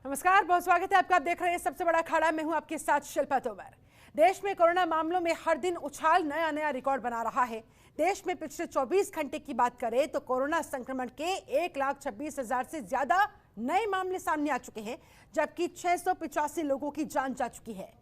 नमस्कार, बहुत स्वागत है आपका। आप देख रहे हैं सबसे बड़ा अखाड़ा। मैं हूं आपके साथ शिल्पा तोमर। देश में कोरोना मामलों में हर दिन उछाल नया रिकॉर्ड बना रहा है। देश में पिछले 24 घंटे की बात करें तो कोरोना संक्रमण के 1,26,000 से ज्यादा नए मामले सामने आ चुके हैं, जबकि 685 लोगों की जान जा चुकी है।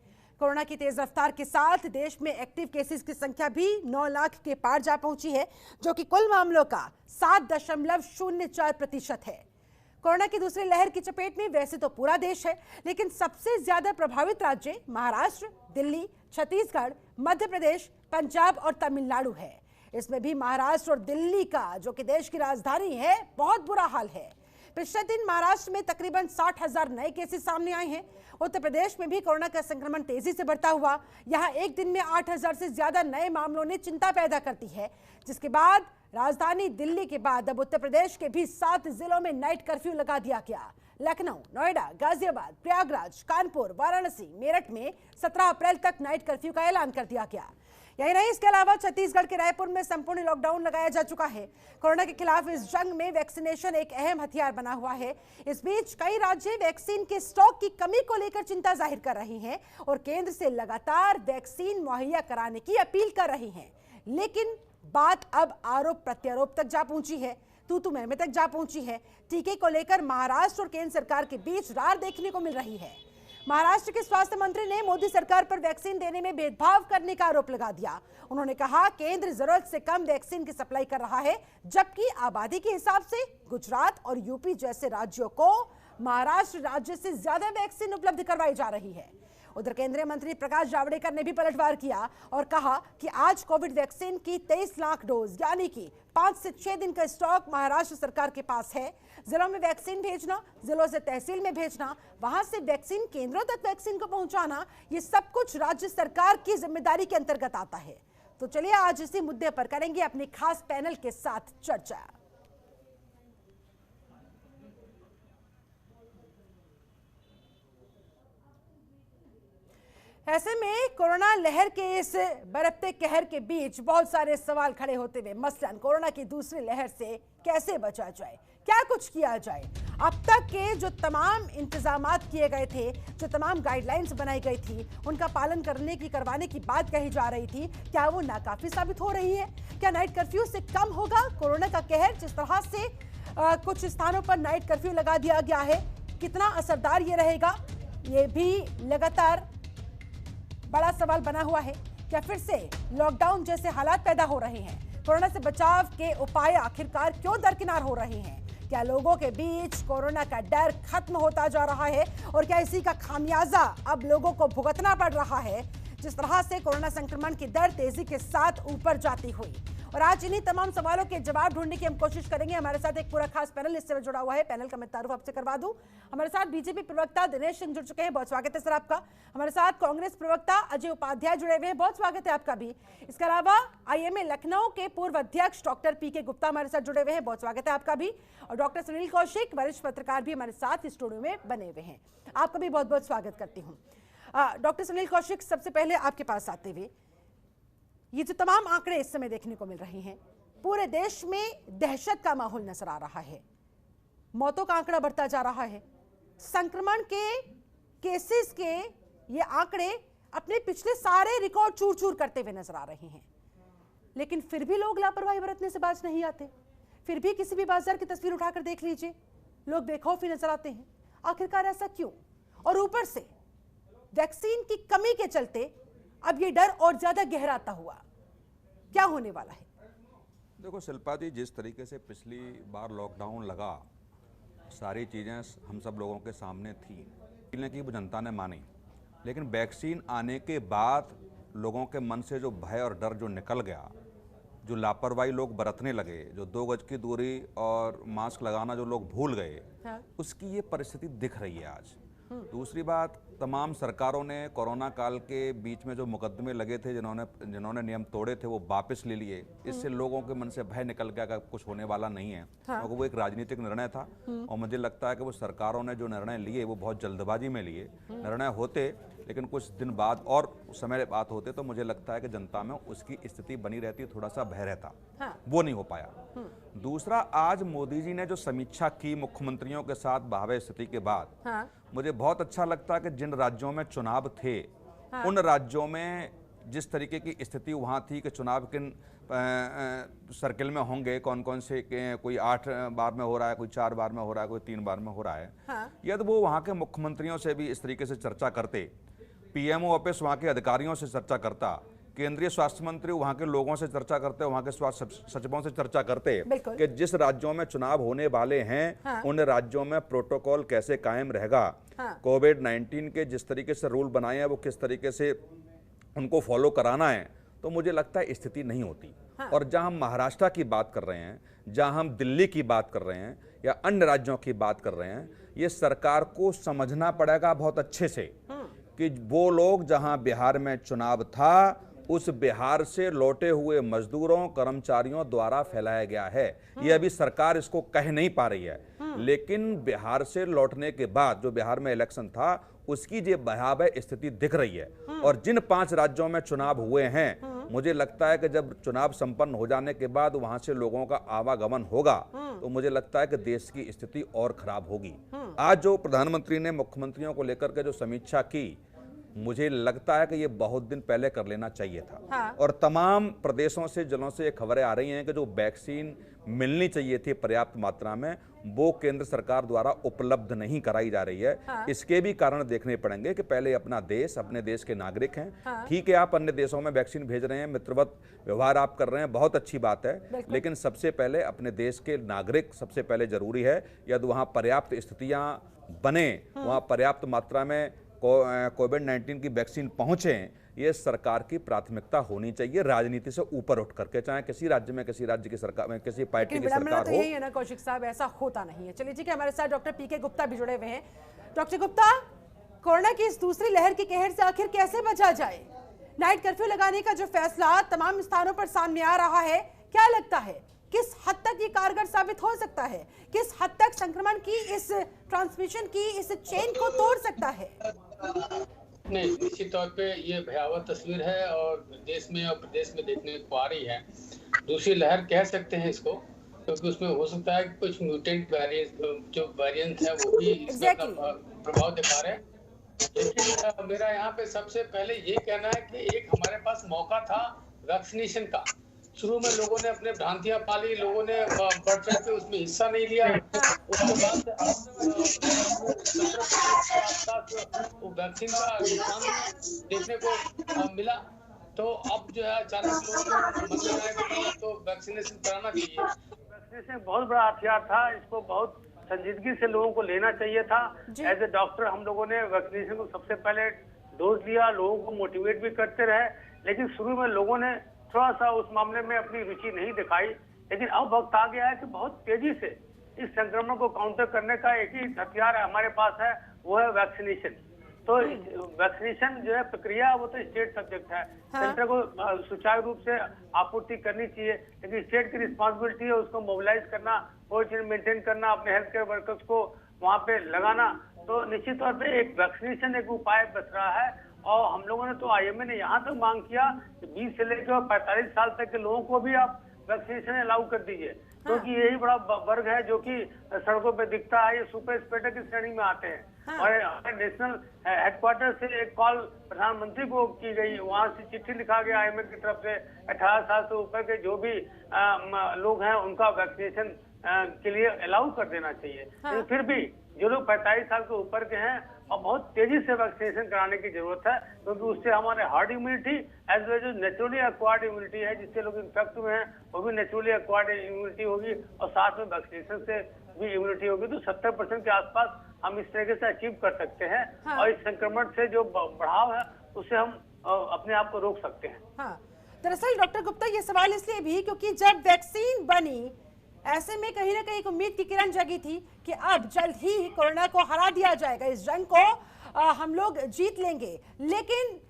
कोरोना की तेज रफ्तार के साथ देश में एक्टिव केसेस की संख्या भी 9 लाख के पार जा पहुंची है, जो कि कुल मामलों का 7.04% है। कोरोना की दूसरी लहर की चपेट में वैसे तो पूरा देश है, लेकिन सबसे ज्यादा प्रभावित राज्य महाराष्ट्र, दिल्ली, छत्तीसगढ़, मध्य प्रदेश, पंजाब और तमिलनाडु है। इसमें भी महाराष्ट्र और दिल्ली का, जो कि देश की राजधानी है, बहुत बुरा हाल है। पिछले दिन महाराष्ट्र में तकरीबन 60,000 नए केसेस सामने आए हैं। उत्तर प्रदेश में भी कोरोना का संक्रमण तेजी से बढ़ता हुआ यहां एक दिन में 8,000 से ज्यादा नए मामलों ने चिंता पैदा करती है, जिसके बाद राजधानी दिल्ली के बाद अब उत्तर प्रदेश के भी 7 जिलों में नाइट कर्फ्यू लगा दिया गया। लखनऊ, नोएडा, गाजियाबाद, प्रयागराज, कानपुर, वाराणसी, मेरठ में 17 अप्रैल तक नाइट कर्फ्यू का ऐलान कर दिया गया। यही नहीं, इसके अलावा छत्तीसगढ़ के रायपुर में संपूर्ण लॉकडाउन लगाया जा चुका है। कोरोना के खिलाफ इस जंग में वैक्सीनेशन एक अहम हथियार बना हुआ है। इस बीच कई राज्य वैक्सीन के स्टॉक की कमी को लेकर चिंता जाहिर कर रहे हैं और केंद्र से लगातार वैक्सीन मुहैया कराने की अपील कर रहे हैं। लेकिन बात अब आरोप प्रत्यारोप तक जा पहुंची है, तू मैं तक जा पहुंची है। टीके को लेकर महाराष्ट्र और केंद्र सरकार के बीच रार देखने को मिल रही है। महाराष्ट्र के स्वास्थ्य मंत्री ने मोदी सरकार पर वैक्सीन देने में भेदभाव करने का आरोप लगा दिया। उन्होंने कहा केंद्र जरूरत से कम वैक्सीन की सप्लाई कर रहा है, जबकि आबादी के हिसाब से गुजरात और यूपी जैसे राज्यों को महाराष्ट्र राज्य से ज्यादा वैक्सीन उपलब्ध करवाई जा रही है। उधर केंद्रीय मंत्री प्रकाश जावड़ेकर ने भी पलटवार किया और कहा कि आज कोविड वैक्सीन की 23 लाख डोज यानी कि 5 से 6 दिन का स्टॉक महाराष्ट्र सरकार के पास है। जिलों में वैक्सीन भेजना, जिलों से तहसील में भेजना, वहां से वैक्सीन केंद्रों तक वैक्सीन को पहुंचाना, ये सब कुछ राज्य सरकार की जिम्मेदारी के अंतर्गत आता है। तो चलिए आज इसी मुद्दे पर करेंगे अपने खास पैनल के साथ चर्चा। ऐसे में कोरोना लहर के इस बरसते कहर के बीच बहुत सारे सवाल खड़े होते हुए, मसलन कोरोना की दूसरी लहर से कैसे बचा जाए, क्या कुछ किया जाए। अब तक के जो तमाम इंतजामात किए गए थे, जो तमाम गाइडलाइंस बनाई गई थी, उनका पालन करवाने की बात कही जा रही थी, क्या वो नाकाफी साबित हो रही है? क्या नाइट कर्फ्यू से कम होगा कोरोना का कहर? जिस तरह से कुछ स्थानों पर नाइट कर्फ्यू लगा दिया गया है, कितना असरदार ये रहेगा, ये भी लगातार बड़ा सवाल बना हुआ है। क्या फिर से लॉकडाउन जैसे हालात पैदा हो रहे हैं? कोरोना से बचाव के उपाय आखिरकार क्यों दरकिनार हो रहे हैं? क्या लोगों के बीच कोरोना का डर खत्म होता जा रहा है और क्या इसी का खामियाजा अब लोगों को भुगतना पड़ रहा है, जिस तरह से कोरोना संक्रमण की दर तेजी के साथ ऊपर जाती हुई? और आज इन्हीं तमाम सवालों के जवाब ढूंढने की हम कोशिश करेंगे। हमारे साथ एक पूरा खास पैनल इससे जुड़ा हुआ है। पैनल का मैं तारुफ आपसे करवा दूं। हमारे साथ बीजेपी प्रवक्ता दिनेश सिंह जुड़ चुके हैं, बहुत स्वागत है सर आपका। हमारे साथ कांग्रेस प्रवक्ता अजय उपाध्याय जुड़े हुए हैं, बहुत स्वागत है आपका भी। इसके अलावा आईएमए लखनऊ के पूर्व अध्यक्ष डॉक्टर पीके गुप्ता हमारे साथ जुड़े हुए हैं, बहुत स्वागत है आपका भी। और डॉक्टर सुनील कौशिक, वरिष्ठ पत्रकार, भी हमारे साथ स्टूडियो में बने हुए हैं, आपका भी बहुत बहुत स्वागत करती हूँ। डॉक्टर सुनील कौशिक, सबसे पहले आपके पास आते हुए, ये जो तमाम आंकड़े इस समय देखने को मिल रहे हैं, पूरे देश में दहशत का माहौल नजर आ रहा है, मौतों का आंकड़ा बढ़ता जा रहा है, संक्रमण के केसेस के ये आंकड़े अपने पिछले सारे रिकॉर्ड चूर चूर करते हुए नजर आ रहे हैं, लेकिन फिर भी लोग लापरवाही बरतने से बाज नहीं आते। फिर भी किसी भी बाजार की तस्वीर उठाकर देख लीजिए, लोग बेखौफी नजर आते हैं। आखिरकार ऐसा क्यों? और ऊपर से वैक्सीन की कमी के चलते अब ये डर और ज्यादा गहराता हुआ, क्या होने वाला है? देखो शिल्पा जी, जिस तरीके से पिछली बार लॉकडाउन लगा, सारी चीज़ें हम सब लोगों के सामने थी, कि वो जनता ने मानी, लेकिन वैक्सीन आने के बाद लोगों के मन से जो भय और डर जो निकल गया, जो लापरवाही लोग बरतने लगे, जो 2 गज की दूरी और मास्क लगाना जो लोग भूल गए, हाँ। उसकी ये परिस्थिति दिख रही है आज। दूसरी बात, तमाम सरकारों ने कोरोना काल के बीच में जो मुकदमे लगे थे, जिन्होंने नियम तोड़े थे, वो वापस ले लिए। इससे लोगों के मन से भय निकल गया कि कुछ होने वाला नहीं है, क्योंकि वो एक राजनीतिक निर्णय था। और मुझे लगता है कि वो सरकारों ने जो निर्णय लिए वो बहुत जल्दबाजी में लिए। निर्णय होते लेकिन कुछ दिन बाद और समय बात होते तो मुझे लगता है कि जनता में उसकी स्थिति बनी रहती, थोड़ा सा भय रहता। हाँ। वो नहीं हो पाया। दूसरा, आज मोदी जी ने जो समीक्षा की मुख्यमंत्रियों के साथ भावे स्थिति के बाद, हाँ। मुझे बहुत अच्छा लगता है कि जिन राज्यों में चुनाव थे, हाँ। उन राज्यों में जिस तरीके की स्थिति वहाँ थी कि चुनाव किन सर्किल में होंगे, कौन कौन से, कोई 8 बार में हो रहा है, कोई 4 बार में हो रहा है, कोई 3 बार में हो रहा है। हाँ। यदि वो वहाँ के मुख्यमंत्रियों से भी इस तरीके से चर्चा करते, पीएमओ ऑफिस वहाँ के अधिकारियों से चर्चा करता, केंद्रीय स्वास्थ्य मंत्री वहाँ के लोगों से चर्चा करते, वहाँ के स्वास्थ्य सचिवों से चर्चा करते कि जिस राज्यों में चुनाव होने वाले हैं, हाँ। उन राज्यों में प्रोटोकॉल कैसे कायम रहेगा, हाँ। कोविड-19 के जिस तरीके से रूल बनाए हैं वो किस तरीके से उनको फॉलो कराना है, तो मुझे लगता है स्थिति नहीं होती। हाँ। और जहां हम महाराष्ट्र की बात कर रहे हैं, जहां हम दिल्ली की बात कर रहे हैं या अन्य राज्यों की बात कर रहे हैं, ये सरकार को समझना पड़ेगा बहुत अच्छे से कि वो लोग जहां बिहार में चुनाव था, उस बिहार से लौटे हुए मजदूरों, कर्मचारियों द्वारा फैलाया गया है। ये अभी सरकार इसको कह नहीं पा रही है, लेकिन बिहार से लौटने के बाद जो बिहार में इलेक्शन था, उसकी जो भयावह स्थिति दिख रही है। और जिन 5 राज्यों में चुनाव हुए हैं, मुझे लगता है कि जब चुनाव संपन्न हो जाने के बाद वहां से लोगों का आवागमन होगा, तो मुझे लगता है कि देश की स्थिति और खराब होगी। आज जो प्रधानमंत्री ने मुख्यमंत्रियों को लेकर के जो समीक्षा की, मुझे लगता है कि ये बहुत दिन पहले कर लेना चाहिए था। हाँ। और तमाम प्रदेशों से, जिलों से ये खबरें आ रही हैं कि जो वैक्सीन मिलनी चाहिए थी पर्याप्त मात्रा में, वो केंद्र सरकार द्वारा उपलब्ध नहीं कराई जा रही है। हाँ। इसके भी कारण देखने पड़ेंगे कि पहले अपना देश, अपने देश के नागरिक हैं। हाँ। ठीक है, आप अन्य देशों में वैक्सीन भेज रहे हैं, मित्रवत व्यवहार आप कर रहे हैं, बहुत अच्छी बात है, लेकिन सबसे पहले अपने देश के नागरिक सबसे पहले जरूरी है। यदि वहाँ पर्याप्त स्थितियाँ बने, वहाँ पर्याप्त मात्रा में कोविड-19 की वैक्सीन पहुंचे, ये सरकार की प्राथमिकता होनी चाहिए, राजनीति से ऊपर उठ करके, चाहे किसी राज्य में, किसी राज्य की सरकार में, किसी पार्टी की सरकार तो हो। यही है ना कौशिक साहब, ऐसा होता नहीं है। चलिए ठीक है, हमारे साथ डॉक्टर पीके गुप्ता भी जुड़े हुए हैं। डॉक्टर गुप्ता, कोरोना की इस दूसरी लहर के कहर से आखिर कैसे बचा जाए? नाइट कर्फ्यू लगाने का जो फैसला तमाम स्थानों पर सामने आ रहा है, क्या लगता है किस हद तक ये कारगर साबित हो सकता है? किस हद तक संक्रमण की इस ट्रांसमिशन की इस चेन को तोड़ सकता है? नहीं, निश्चित तौर पे ये भयावह तस्वीर है और देश में और प्रदेश में देखने को आ रही है। दूसरी लहर कह सकते हैं इसको, क्योंकि उसमें हो सकता है कि कुछ म्यूटेंट जो वेरिएंट है वो भी इसका प्रभाव दिखा रहे हैं। लेकिन मेरा यहाँ पे सबसे पहले ये कहना है कि एक हमारे पास मौका था वैक्सीनेशन का। शुरू में लोगों ने अपने भ्रांतियां पाली, लोगों ने बढ़ चढ़ के उसमें हिस्सा नहीं लिया। उसके बाद वो वैक्सीन का नुकसान देखने को मिला, तो अब जो है अचानक लोगों को मन में आया कि तो वैक्सीनेशन कराना चाहिए। वैक्सीनेशन बहुत बड़ा हथियार था, इसको बहुत संजीदगी से लोगों को लेना चाहिए था। एज ए डॉक्टर हम लोगों ने वैक्सीनेशन को सबसे पहले डोज दिया, लोगों को मोटिवेट भी करते रहे, लेकिन शुरू में लोगों ने थोड़ा सा उस मामले में अपनी रुचि नहीं दिखाई। लेकिन अब वक्त आ गया है कि बहुत तेजी से इस संक्रमण को काउंटर करने का एक ही हथियार हमारे पास है, वो है वैक्सीनेशन। तो वैक्सीनेशन जो है प्रक्रिया, वो तो स्टेट सब्जेक्ट है। सेंटर को सुचारू रूप से आपूर्ति करनी चाहिए, लेकिन स्टेट की रिस्पॉन्सिबिलिटी है उसको मोबिलाइज करना, कोल्ड चेन मेंटेन करना, अपने हेल्थ केयर वर्कर्स को वहाँ पे लगाना। तो निश्चित तौर पे एक वैक्सीनेशन एक उपाय बच रहा है। और हम लोगों ने तो आईएमए ने यहाँ तक मांग किया कि 20 से लेकर 45 साल तक के लोगों को भी आप वैक्सीनेशन अलाउ कर दीजिए, क्योंकि यही बड़ा वर्ग है जो कि सड़कों पे दिखता है, ये सुपर स्प्रेडर की श्रेणी में आते हैं। और नेशनल हेडक्वार्टर से एक कॉल प्रधानमंत्री को की गई, वहां से चिट्ठी लिखा गया आईएमए की तरफ से 18 साल से ऊपर के जो भी लोग हैं उनका वैक्सीनेशन के लिए अलाउ कर देना चाहिए। लेकिन फिर भी जो लोग 45 साल के ऊपर के हैं और बहुत तेजी से वैक्सीनेशन कराने की जरूरत है, क्योंकि उससे हमारे हार्ड इम्यूनिटी एज वेल जो नेचुरली एक्वायर्ड इम्यूनिटी है, जिससे लोग इन्फेक्ट हुए हैं वो भी नेचुरली एक्वायर्ड इम्यूनिटी होगी, और साथ में वैक्सीनेशन से भी इम्यूनिटी होगी। तो 70% के आसपास हम इस तरीके से अचीव कर सकते हैं। हाँ। और इस संक्रमण से जो बढ़ाव है उससे हम अपने आप को रोक सकते हैं। हाँ। दरअसल डॉक्टर गुप्ता, ये सवाल इसलिए भी क्योंकि जब वैक्सीन बनी, ऐसे में कहीं ना कहीं एक उम्मीद की किरण जगी थी कि अब जल्द ही कोरोना को हरा दिया जाएगा, इस जंग को हम लोग जीत लेंगे। लेकिन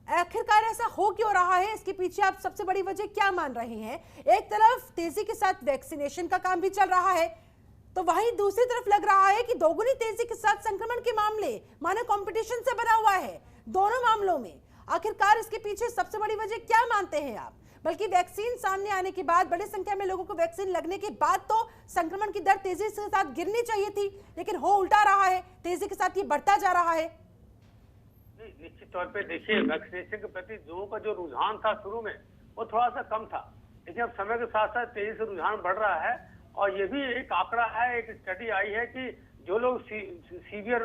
आखिरकार ऐसा हो क्यों रहा है? इसके पीछे आप सबसे बड़ी वजह क्या मान रहे हैं? एक तरफ तेजी के साथ वैक्सीनेशन का काम भी चल रहा है, तो वहीं दूसरी तरफ लग रहा है कि दोगुनी तेजी के साथ संक्रमण के मामले मानो कंपटीशन से बना हुआ है दोनों मामलों में। आखिरकार इसके पीछे सबसे बड़ी वजह क्या मानते हैं आप? बल्कि वैक्सीन सामने आने के बाद, बड़ी संख्या में लोगों को वैक्सीन लगने के बाद तो संक्रमण की दर तेजी के साथ गिरनी चाहिए थी, लेकिन हो उल्टा रहा है, तेजी के साथ ये बढ़ता जा रहा है। निश्चित तौर पे देखिए, वैक्सीनेशन के प्रति लोगों का जो रुझान था शुरू में वो थोड़ा सा कम था, लेकिन अब समय के साथ साथ तेजी से रुझान बढ़ रहा है। और ये भी एक आंकड़ा है, एक स्टडी आई है कि जो लोग सीवियर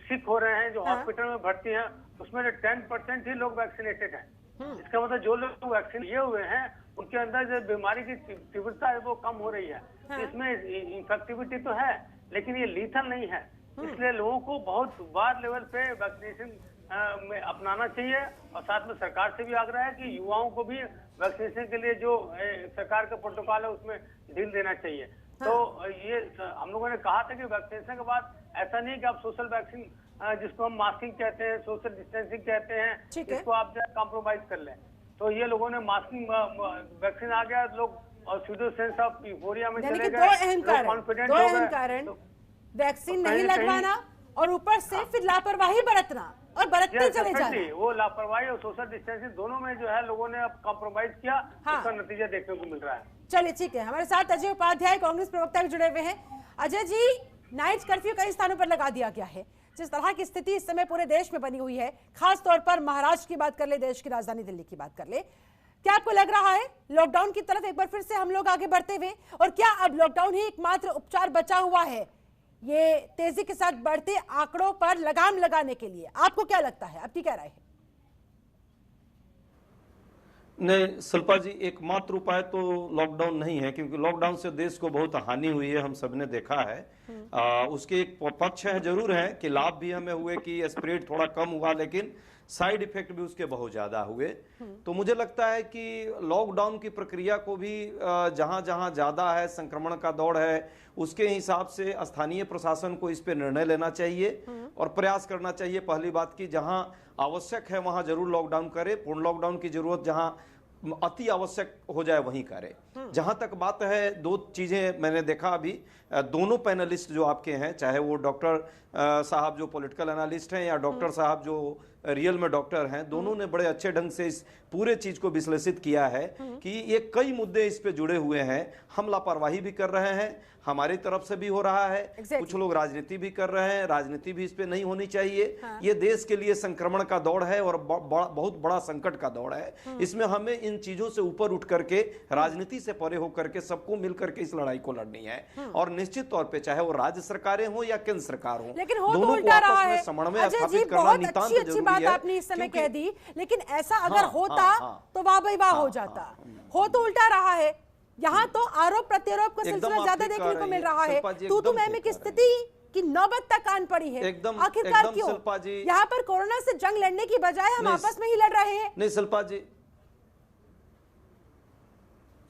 सिक हो रहे हैं, जो हॉस्पिटल में भर्ती हैं, उसमें 10% ही लोग वैक्सीनेटेड हैं। इसका मतलब जो लोग वैक्सीन लिए हुए हैं उनके अंदर जो बीमारी की तीव्रता है वो कम हो रही है। इसमें इफेक्टिविटी तो है, लेकिन ये लीथल नहीं है। इसलिए लोगों को बहुत बार लेवल पे वैक्सीनेशन में अपनाना चाहिए। और साथ में सरकार से भी आग्रह है कि युवाओं को भी वैक्सीनेशन के लिए जो सरकार का प्रोटोकॉल है उसमें ढील देना चाहिए। तो ये हम लोगों ने कहा था कि वैक्सीनेशन के बाद ऐसा नहीं कि आप सोशल वैक्सीन, जिसको हम मास्किंग कहते हैं, सोशल डिस्टेंसिंग कहते हैं, इसको आप कॉम्प्रोमाइज कर लें। तो ये लोगों ने मास्किंग वैक्सीन आ गया, लोग और सूडो सेंस ऑफ यूफोरिया में चले गए, कॉन्फिडेंट हो गए। वैक्सीन नहीं लगवाना और ऊपर से फिर लापरवाही बरतना और बरतते चले जाना। वो लापरवाही और सोशल डिस्टेंसिंग दोनों में जो है लोगों ने अब कॉम्प्रोमाइज किया, उसका नतीजा देखने को मिल रहा है। चलिए ठीक है, हमारे साथ अजय उपाध्याय कांग्रेस प्रवक्ता भी जुड़े हुए हैं। अजय जी, नाइट कर्फ्यू कई स्थानों पर लगा दिया गया है। जिस तरह की स्थिति इस समय पूरे देश में बनी हुई है, खास तौर पर महाराष्ट्र की बात कर ले, देश की राजधानी दिल्ली की बात कर ले, क्या आपको लग रहा है लॉकडाउन की तरफ एक बार फिर से हम लोग आगे बढ़ते हुए, और क्या अब लॉकडाउन ही एकमात्र उपचार बचा हुआ है ये तेजी के साथ बढ़ते आंकड़ों पर लगाम लगाने के लिए? आपको क्या लगता है, आपकी क्या राय है? नहीं शिल्पा जी, एकमात्र उपाय तो लॉकडाउन नहीं है, क्योंकि लॉकडाउन से देश को बहुत हानि हुई है, हम सबने देखा है। उसके एक पक्ष है, जरूर है कि लाभ भी हमें हुए कि स्प्रेड थोड़ा कम हुआ, लेकिन साइड इफेक्ट भी उसके बहुत ज्यादा हुए। तो मुझे लगता है कि लॉकडाउन की प्रक्रिया को भी जहां जहां ज्यादा है संक्रमण का दौर है, उसके हिसाब से स्थानीय प्रशासन को इस पे निर्णय लेना चाहिए और प्रयास करना चाहिए। पहली बात की जहां आवश्यक है वहां जरूर लॉकडाउन करे, पूर्ण लॉकडाउन की जरूरत जहां अति आवश्यक हो जाए वहीं करे। जहां तक बात है, दो चीजें मैंने देखा अभी, दोनों पैनलिस्ट जो आपके हैं, चाहे वो डॉक्टर साहब जो पॉलिटिकल एनालिस्ट हैं या डॉक्टर साहब जो रियल में डॉक्टर हैं, दोनों ने बड़े अच्छे ढंग से इस पूरे चीज को विश्लेषित किया है कि ये कई मुद्दे इस पे जुड़े हुए हैं। हम लापरवाही भी कर रहे हैं, हमारी तरफ से भी हो रहा है, कुछ लोग राजनीति भी कर रहे हैं, राजनीति भी इस पे नहीं होनी चाहिए। ये देश के लिए संक्रमण का दौर है और बहुत बड़ा संकट का दौर है। इसमें हमें इन चीजों से ऊपर उठ करके, राजनीति से परे होकर के सबको मिलकर के इस लड़ाई को लड़नी है। और निश्चित तौर पे चाहे वो राज्य सरकारें हो या केंद्र सरकार हो, लेकिन हो दोनों तो उल्टा रहा है। समन्वय स्थापित करना बहुत नितांत अच्छी जरूरी बात है। आपने इस समय कह दी, लेकिन ऐसा अगर होता तो वाह भाई वाह हो जाता। हो तो उल्टा रहा है। यहाँ तो आरोप प्रत्यारोप का सिलसिला ज्यादा देखने को मिल रहा है। तू मैं की स्थिति की नौबत तक आन पड़ी है। आखिरकार क्यों? यहाँ पर कोरोना से जंग लड़ने की बजाय हम आपस में ही लड़ रहे हैं। नहीं शिल्पा जी,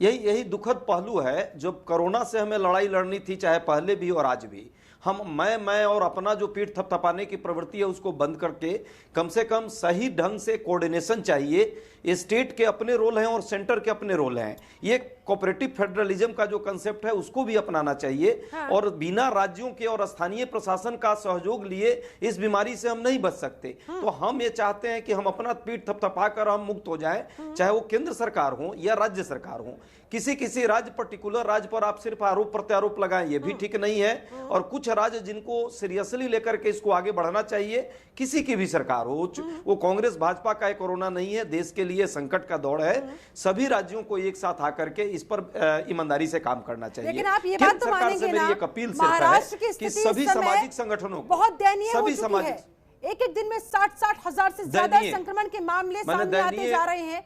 यही दुखद पहलू है। जब कोरोना से हमें लड़ाई लड़नी थी, चाहे पहले भी और आज भी, हम मैं और अपना जो पीठ थपथपाने की प्रवृत्ति है उसको बंद करके कम से कम सही ढंग से कोऑर्डिनेशन चाहिए। स्टेट के अपने रोल हैं और सेंटर के अपने रोल हैं। ये कोऑपरेटिव फेडरलिज्म का जो कंसेप्ट है उसको भी अपनाना चाहिए। और बिना राज्यों के और स्थानीय प्रशासन का सहयोग लिए इस बीमारी से हम नहीं बच सकते। तो हम ये चाहते हैं कि हम अपना पीठ थपथपा कर हम मुक्त हो जाएं, चाहे वो केंद्र सरकार हो या राज्य सरकार हो। किसी राज्य, पर्टिकुलर राज्य पर आप सिर्फ आरोप प्रत्यारोप लगाएं, ये भी ठीक नहीं है। और कुछ राज्य जिनको सीरियसली लेकर के इसको आगे बढ़ना चाहिए, किसी की भी सरकार हो, वो कांग्रेस भाजपा का कोरोना नहीं है, देश के लिए संकट का दौर है। सभी राज्यों को एक साथ आकर के इस पर ईमानदारी से काम करना चाहिए। लेकिन आप ये बात तो मानेंगे ना, महाराष्ट्र की कि सभी सामाजिक संगठनों को, बहुत दयनीय हो सभी चुकी सामाजिक है। एक दिन में 60 हजार से ज्यादा संक्रमण के मामले सामने आते जा रहे हैं।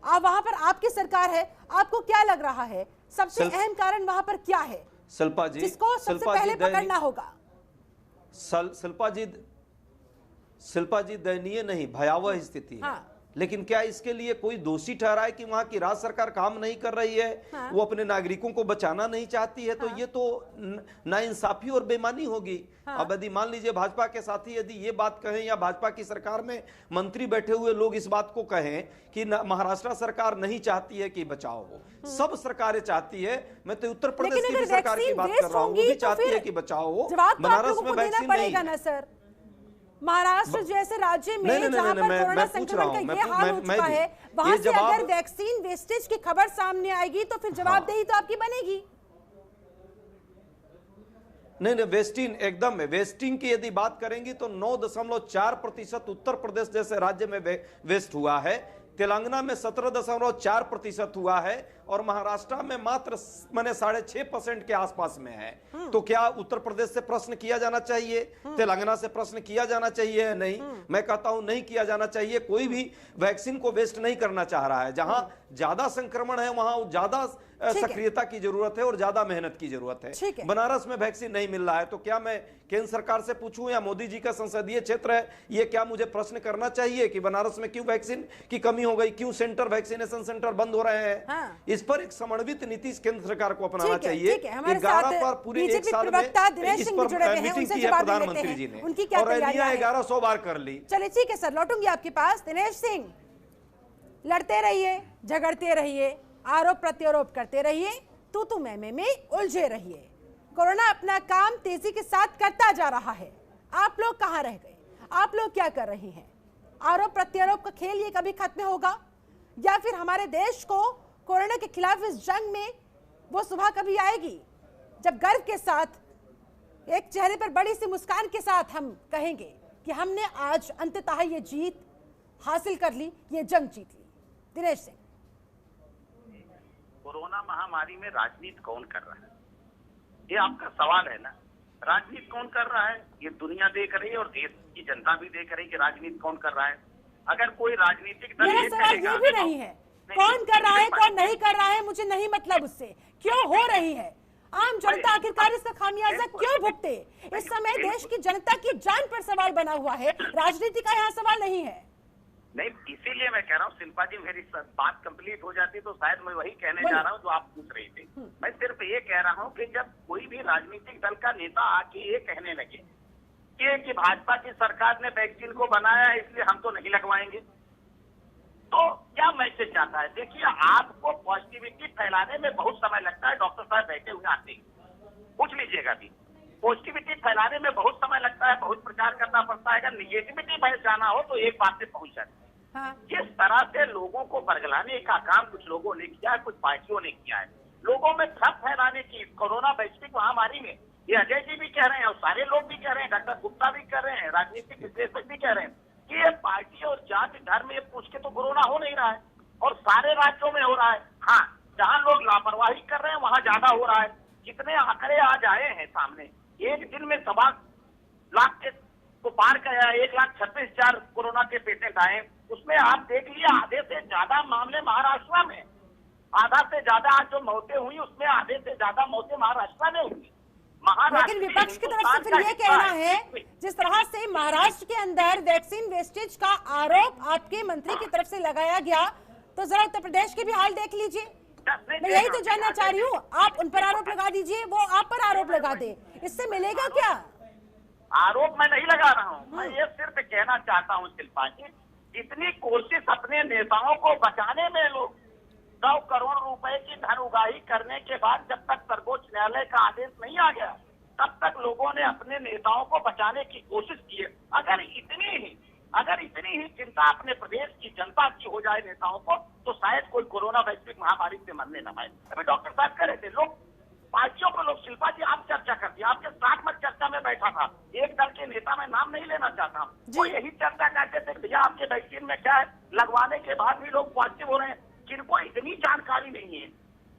वहां पर आपकी सरकार है, आपको क्या लग रहा है सबसे अहम कारण वहां पर क्या है शिल्पा जी, जिसको सबसे पहले पकड़ना होगा? शिल्पा जी दयनीय नहीं, भयावह स्थिति है। लेकिन क्या इसके लिए कोई दोषी ठहराए कि वहां की राज्य सरकार काम नहीं कर रही है, वो अपने नागरिकों को बचाना नहीं चाहती है? तो ये तो नाइंसाफी और बेईमानी होगी। अब यदि मान लीजिए भाजपा के साथी यदि ये बात कहें या भाजपा की सरकार में मंत्री बैठे हुए लोग इस बात को कहें कि महाराष्ट्र सरकार नहीं चाहती है कि बचाव हो, सब सरकारें चाहती है। मैं तो उत्तर प्रदेश की भी सरकार की बात कर रहा हूँ, वो भी चाहती है कि बचाव हो। बनारस में वैक्सीन नहीं है सर। महाराष्ट्र जैसे राज्य में जहां पर कोरोना संक्रमण का ये हाल हो चुका है, वहां से अगर वैक्सीन वेस्टेज की खबर सामने आएगी तो फिर जवाबदेही तो आपकी बनेगी। नहीं, वेस्टिंग एकदम है। वेस्टिंग की यदि बात करेंगी तो 9.4% उत्तर प्रदेश जैसे राज्य में वेस्ट हुआ है, तेलंगाना में 17.4% हुआ है और महाराष्ट्र में मात्र 6.5% के आसपास में है। तो क्या उत्तर प्रदेश से प्रश्न किया जाना चाहिए, तेलंगाना से प्रश्न किया जाना चाहिए या नहीं? मैं कहता हूं नहीं किया जाना चाहिए। कोई भी वैक्सीन को वेस्ट नहीं करना चाह रहा है। जहां ज्यादा संक्रमण है वहां ज्यादा सक्रियता की जरूरत है और ज्यादा मेहनत की जरूरत है। बनारस में वैक्सीन नहीं मिल रहा है तो क्या मैं केंद्र सरकार से पूछूं या मोदी जी का संसदीय क्षेत्र है ये, क्या मुझे प्रश्न करना चाहिए कि बनारस में क्यों वैक्सीन की कमी हो गई, क्यों सेंटर वैक्सीनेशन सेंटर बंद हो रहे हैं? हाँ। इस पर एक समन्वित नीति केंद्र सरकार को अपनाना चाहिए। 11 पर पूरे एक साल में इस पर मीटिंग की है प्रधानमंत्री जी ने और 1100 बार कर ली। चलिए ठीक है सर, लौटूंगी आपके पास। दिनेश सिंह, लड़ते रहिए, झगड़ते रहिए, आरोप प्रत्यारोप करते रहिए, तू मैं में उलझे रहिए। कोरोना अपना काम तेजी के साथ करता जा रहा है। आप लोग कहां रह गए? आप लोग क्या कर रहे हैं? आरोप प्रत्यारोप का खेल ये कभी खत्म होगा या फिर हमारे देश को कोरोना के खिलाफ इस जंग में वो सुबह कभी आएगी जब गर्व के साथ एक चेहरे पर बड़ी सी मुस्कान के साथ हम कहेंगे कि हमने आज अंततः ये जीत हासिल कर ली, ये जंग जीत ली? दिनेश सिंह, कोरोना महामारी में राजनीति कौन कर रहा है, ये आपका सवाल है ना। राजनीति कौन कर रहा है ये दुनिया देख रही है और देश की जनता भी देख रही है कि राजनीति कौन कर रहा है। अगर कोई राजनीतिक दल मेरा सवाल ये भी नहीं है कौन कर रहा है कौन नहीं कर रहा है, मुझे नहीं मतलब उससे, क्यों हो रही है। आम जनता आखिरकार इसका खामियाजा क्यों भुगते? इस समय देश की जनता की जान पर सवाल बना हुआ है, राजनीति का यहाँ सवाल नहीं है। नहीं, इसीलिए मैं कह रहा हूँ शिल्पा जी, मेरी बात कंप्लीट हो जाती तो शायद मैं वही कहने जा रहा हूँ जो आप पूछ रही थी। मैं सिर्फ ये कह रहा हूँ कि जब कोई भी राजनीतिक दल का नेता आके ये कहने लगे कि भाजपा की सरकार ने वैक्सीन को बनाया है इसलिए हम तो नहीं लगवाएंगे, तो क्या मैसेज जाता है? देखिए, आपको पॉजिटिविटी फैलाने में बहुत समय लगता है। डॉक्टर साहब बैठे हुए आते पूछ लीजिएगा भी, पॉजिटिविटी फैलाने में बहुत समय लगता है, बहुत प्रचार करना पड़ता है। अगर निगेटिविटी जाना हो तो एक बात से पहुंच जाती है। हाँ। जिस तरह से लोगों को बरगलाने का काम कुछ लोगों ने किया है, कुछ पार्टियों ने किया है, लोगों में भ्रम फैलाने की कोरोना वैश्विक महामारी में, ये अजय जी भी कह रहे हैं और सारे लोग भी कह रहे हैं, डॉक्टर गुप्ता भी कह रहे हैं, राजनीतिक विश्लेषक भी कह रहे हैं कि ये पार्टी और जाति धर्म ये पूछ के तो कोरोना हो नहीं रहा है और सारे राज्यों में हो रहा है। हाँ, जहाँ लोग लापरवाही कर रहे हैं वहाँ ज्यादा हो रहा है। कितने आंकड़े आज आए हैं सामने, एक दिन में 1.25 लाख के को पार किया, 1,36,000 कोरोना के पेशेंट आए, उसमें आप देख लिए आधे से ज्यादा मामले महाराष्ट्र में, आधा से ज्यादा आज जो मौतें हुई उसमें आधे से ज्यादा मौतें महाराष्ट्र में हुई। लेकिन विपक्ष की तरफ से फिर ये कहना है, जिस तरह से महाराष्ट्र के अंदर वैक्सीन वेस्टेज का आरोप आपके मंत्री की तरफ से लगाया गया, तो जरा उत्तर प्रदेश के भी हाल देख लीजिए। मैं यही तो जानना चाह रही हूँ, आप उन पर आरोप लगा दीजिए, वो आप पर आरोप लगा दे, इससे मिलेगा क्या? आरोप मैं नहीं लगा रहा हूँ, मैं ये सिर्फ कहना चाहता हूँ शिल्पा जी, जितनी कोशिश अपने नेताओं को बचाने में लोग 100 करोड़ रुपए की धन उगाही करने के बाद जब तक सर्वोच्च न्यायालय का आदेश नहीं आ गया तब तक लोगों ने अपने नेताओं को बचाने की कोशिश की है। अगर इतनी ही चिंता अपने प्रदेश की जनता की हो जाए नेताओं को, तो शायद कोई कोरोना वैश्विक महामारी से मरने न पाए। अभी डॉक्टर साहब कह रहे थे लोग पार्टियों को, लोग शिल्पा जी आप चर्चा करती, आपके साथ में चर्चा में बैठा था एक दल के नेता, मैं नाम नहीं लेना चाहता, वो यही चर्चा करते थे भैया आपके वैक्सीन में क्या है, लगवाने के बाद भी लोग पॉजिटिव हो रहे हैं, जिनको इतनी जानकारी नहीं है।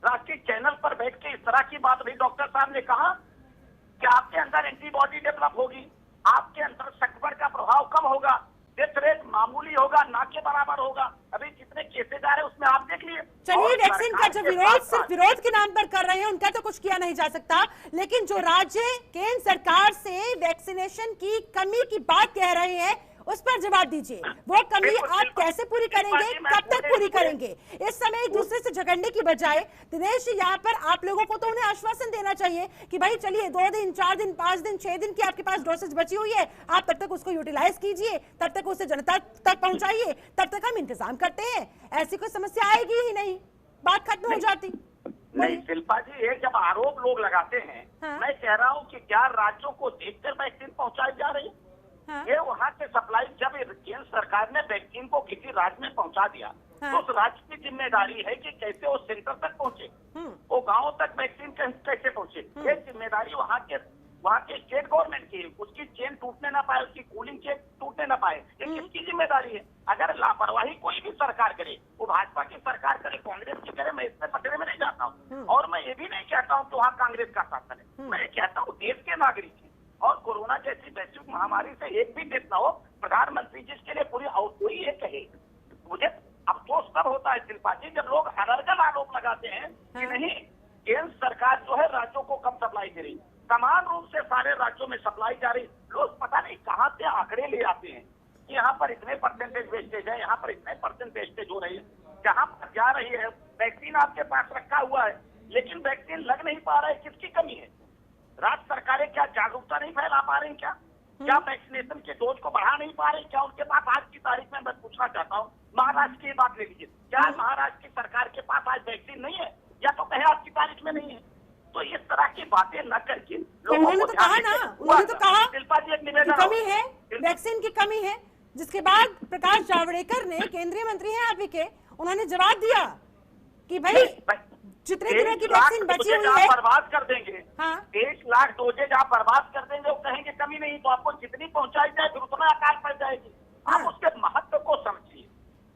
राष्ट्रीय चैनल पर बैठ के इस तरह की बात नहीं, डॉक्टर साहब ने कहा कि आपके अंदर एंटीबॉडी डेवलप होगी, आपके अंदर संक्रमण का प्रभाव कम होगा, डेथ रेट मामूली होगा, ना के बराबर होगा। अभी जितने केसेज आ रहे हैं उसमें आप देख लिए। चलिए, वैक्सीन का जो विरोध सिर्फ विरोध के नाम पर कर रहे हैं उनका तो कुछ किया नहीं जा सकता, लेकिन जो राज्य केंद्र सरकार से वैक्सीनेशन की कमी की बात कह रहे हैं उस पर जवाब दीजिए। वो कमी आप कैसे पूरी करेंगे, कब तक पूरी करेंगे? इस समय एक दूसरे से झगड़ने की बजाय दिनेश जी, यहाँ पर आप लोगों को तो उन्हें आश्वासन देना चाहिए कि भाई चलिए 2 दिन 4 दिन 5 दिन 6 दिन की आपके पास डोसेज बची हुई है, आप तब तक उसको यूटिलाइज कीजिए, तब तक उसे जनता तक पहुंचाइए, तब तक हम इंतजाम करते हैं। ऐसी कोई समस्या आएगी ही नहीं, बात खत्म हो जाती। नहीं शिल्पा जी, ये जब आरोप लोग लगाते हैं, हाँ। मैं कह रहा हूँ कि क्या राज्यों को देखकर वैक्सीन पहुंचाई जा रही है? हाँ। ये वहाँ के सप्लाई, जब केंद्र सरकार ने वैक्सीन को किसी राज्य में पहुंचा दिया, हाँ। तो उस राज्य की जिम्मेदारी है कि कैसे वो सेंटर तक पहुंचे, वो गाँव तक वैक्सीन कैसे पहुंचे। ये जिम्मेदारी वहाँ के स्टेट गवर्नमेंट की है। उसकी चेन टूटने ना पाए, उसकी कूलिंग चेन टूटने ना पाए, ये किसकी जिम्मेदारी है? अगर लापरवाही कोई भी सरकार करे, वो भाजपा की सरकार करे, कांग्रेस की करे, मैं इससे पटरे में नहीं जाता हूँ। और मैं ये भी नहीं कहता हूँ कि वहाँ कांग्रेस का शासन है। मैं कहता हूँ देश के नागरिक है, और कोरोना जैसी वैश्विक महामारी से एक भी डेथ ना हो, प्रधानमंत्री जिसके लिए पूरी कोई ये कहे। मुझे अफसोस तब होता है शिल्पा जी, जब लोग अनर्गल आरोप लगाते हैं कि नहीं केंद्र सरकार जो है राज्यों को कम सप्लाई दे रही, समान रूप से सारे राज्यों में सप्लाई जा रही। लोग पता नहीं कहाँ से आंकड़े ले आते हैं कि यहाँ पर इतने परसेंटेज वेस्टेज है, यहाँ पर इतने परसेंट वेस्टेज हो रही है। जहाँ पर जा रही है वैक्सीन आपके पास रखा हुआ है, लेकिन वैक्सीन लग नहीं पा रहा है, किसकी कमी है? राज्य सरकारें क्या जागरूकता नहीं फैला पा रही? क्या वैक्सीनेशन के डोज को बढ़ा नहीं पा रही? क्या उनके पास आज की तारीख में, मैं पूछना चाहता हूँ, महाराष्ट्र की बात ले लीजिए, क्या महाराष्ट्र की सरकार के पास आज वैक्सीन नहीं है, या तो कहे आज की तारीख में नहीं है? तो इस तरह की बातें न करके उन्होंने तो कहा ना, उन्होंने तो कहा शिल्पा जी एक निवेदन कमी है, वैक्सीन की कमी है, जिसके बाद प्रकाश जावड़ेकर ने, केंद्रीय मंत्री हैं आप ही के, उन्होंने जवाब दिया कि भाई जितने दिनों की वैक्सीन बची हुई है बर्बाद कर देंगे। हाँ। 1 लाख डोजेज आप बर्बाद कर देंगे, वो कहेंगे कमी नहीं, तो आपको जितनी पहुंचाई जाए फिर उतना आकार पड़ जाएगी। आप उसके महत्व को समझिए,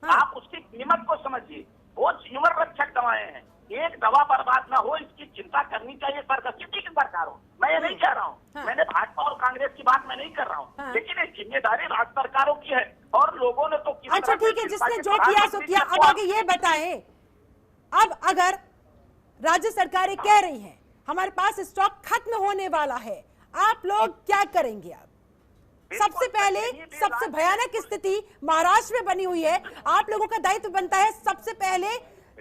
आप उसकी कीमत को समझिए। वो जीवन रक्षक दवाएं हैं, एक दवा बर्बाद ना हो इसकी चिंता करनी चाहिए सरकार, किसी की सरकार हो। मैं ये नहीं कह रहा हूँ, मैंने भाजपा और कांग्रेस की बात मैं नहीं कर रहा हूँ, लेकिन ये जिम्मेदारी राज्य सरकारों की है। और लोगों ने तो अच्छा ठीक है, जिसने जो किया सो किया। अब आगे ये बताएं, अब अगर राज्य सरकारें कह रही हैं हमारे पास स्टॉक खत्म होने वाला है, आप लोग क्या करेंगे? अब सबसे पहले सबसे भयानक स्थिति महाराष्ट्र में बनी हुई है, आप लोगों का दायित्व बनता है सबसे पहले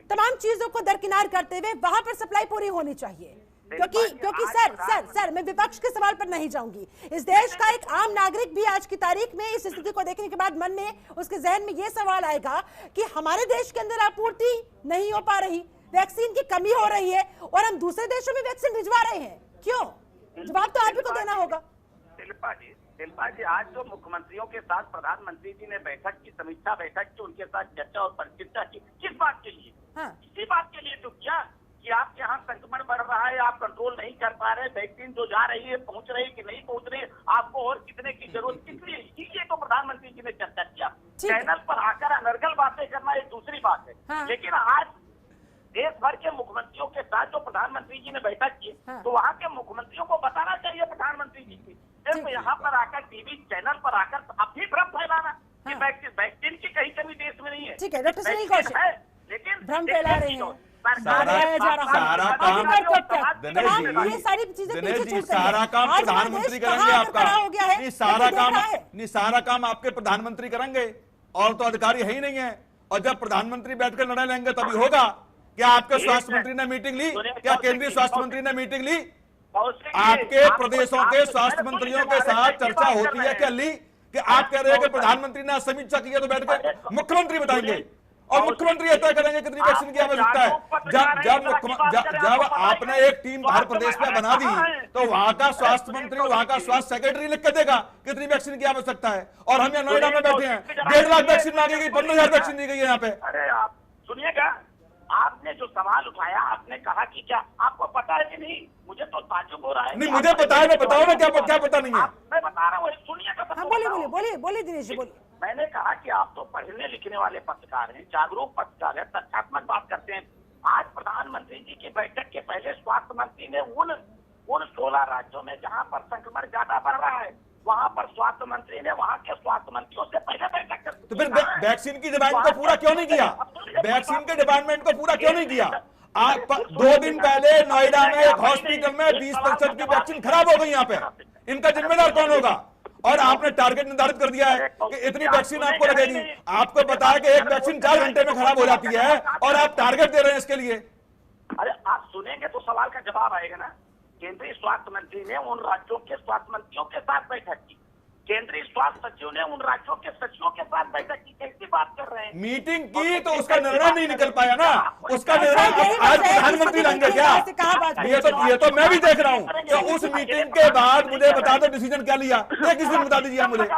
तमाम चीजों को दरकिनार करते हुए वहां पर सप्लाई पूरी होनी चाहिए। क्योंकि सर मैं विपक्ष के सवाल पर नहीं जाऊंगी। इस देश का एक आम नागरिक भी आज की तारीख में इस स्थिति को देखने के बाद मन में, उसके जहन में यह सवाल आएगा कि हमारे देश के अंदर आपूर्ति नहीं हो पा रही, वैक्सीन की कमी हो रही है, और हम दूसरे देशों में वैक्सीन भिजवा रहे हैं, क्यों? जवाब तो आप ही को देना होगा। शिल्पा जी, आज जो मुख्यमंत्रियों के साथ प्रधानमंत्री जी ने बैठक की, समीक्षा बैठक की, उनके साथ चर्चा और परिचर्चा की, किस बात के लिए? इसी बात के लिए तो क्या कि आपके यहाँ संक्रमण बढ़ रहा है, आप कंट्रोल नहीं कर पा रहे, वैक्सीन जो जा रही है पहुंच रही कि नहीं पहुंच रही, आपको और कितने की जरूरत, किस लिए? इसीलिए तो प्रधानमंत्री जी ने चर्चा किया। चैनल पर आकर अनर्गल बातें करना एक दूसरी बात है, लेकिन आज देश भर के मुख्यमंत्रियों के साथ जो प्रधानमंत्री जी ने बैठक की, तो वहाँ के मुख्यमंत्रियों को बताना चाहिए प्रधानमंत्री जी की, सिर्फ यहाँ पर आकर टीवी चैनल पर आकर अभी भ्रम फैलाना कि वैक्सीन की कहीं कमी देश में नहीं है। ठीक है डॉक्टर सुनील कौशिक, है लेकिन भ्रम फैला रहे हैं, सारा काम ये सारी चीजें पीछे छूट सारा काम प्रधानमंत्री करेंगे आपका, नहीं सारा काम आपके प्रधानमंत्री करेंगे, और तो अधिकारी है ही नहीं है। और जब प्रधानमंत्री बैठकर निर्णय लेंगे तभी होगा। क्या आपके स्वास्थ्य मंत्री ने मीटिंग ली? क्या केंद्रीय स्वास्थ्य मंत्री ने मीटिंग ली? आपके प्रदेशों के स्वास्थ्य मंत्रियों के साथ चर्चा होती है क्या ली? कि आप कह रहे हैं कि प्रधानमंत्री ने समीक्षा की है तो बैठकर मुख्यमंत्री बताएंगे, और मुख्यमंत्री तय करेंगे कितनी वैक्सीन की आवश्यकता है। जब आपने एक टीम हर प्रदेश में बना दी, तो वहां का स्वास्थ्य मंत्री, वहां का स्वास्थ्य सेक्रेटरी लिख के देगा कितनी वैक्सीन की आवश्यकता है। और हम यहाँ नोएडा में बैठे हैं, 1.5 लाख वैक्सीन मांगी गई, 15,000 वैक्सीन दी गई है यहाँ पे। अरे आप सुनिएगा, आपने जो सवाल उठाया, आपने कहा कि क्या आपको पता है कि नहीं? मुझे तो ताज्जुब हो रहा है। नहीं मुझे पता है, मैं बताऊं ना क्या पता नहीं है। मैं बता रहा हूँ, सुनिएगा। बोलिए दिनेश जी, बोलिए। मैंने कहा कि आप तो पढ़ने लिखने वाले पत्रकार हैं, जागरूक पत्रकार हैं, तथ्यात्मक बात करते हैं। आज प्रधानमंत्री जी की बैठक के पहले स्वास्थ्य मंत्री ने उन 16 राज्यों में जहां पर संक्रमण ज्यादा बढ़ रहा है, वहां पर स्वास्थ्य मंत्री ने वहां के स्वास्थ्य मंत्रियों से पहले बैठक कर, तो फिर वैक्सीन की डिमांड को पूरा क्यों नहीं किया? वैक्सीन के डिपार्टमेंट को पूरा क्यों नहीं किया? आप 2 दिन पहले नोएडा में एक हॉस्पिटल में 20% की वैक्सीन खराब हो गई यहाँ पे, इनका जिम्मेदार कौन होगा? और आपने आपने टारगेट निर्धारित कर दिया है कि इतनी वैक्सीन आपको लगेगी। आपको बताया कि एक वैक्सीन 4 घंटे में खराब हो जाती है और आप टारगेट दे रहे हैं इसके लिए। अरे आप सुनेंगे तो सवाल का जवाब आएगा ना। केंद्रीय स्वास्थ्य मंत्री ने उन राज्यों के स्वास्थ्य मंत्रियों के साथ बैठक की, केंद्रीय स्वास्थ्य सचिव ने उन राज्यों के सचिवों के साथ बैठक की। कैसी बात कर रहे हैं? मीटिंग की तो उसका निर्णय नहीं निकल पाया ना। उसका निर्णय आज प्रधानमंत्री लेंगे क्या? ये तो मैं भी देख रहा हूँ। तो उस मीटिंग के बाद मुझे बता दो डिसीजन क्या लिया, एक डिसीजन बता दीजिए मुझे।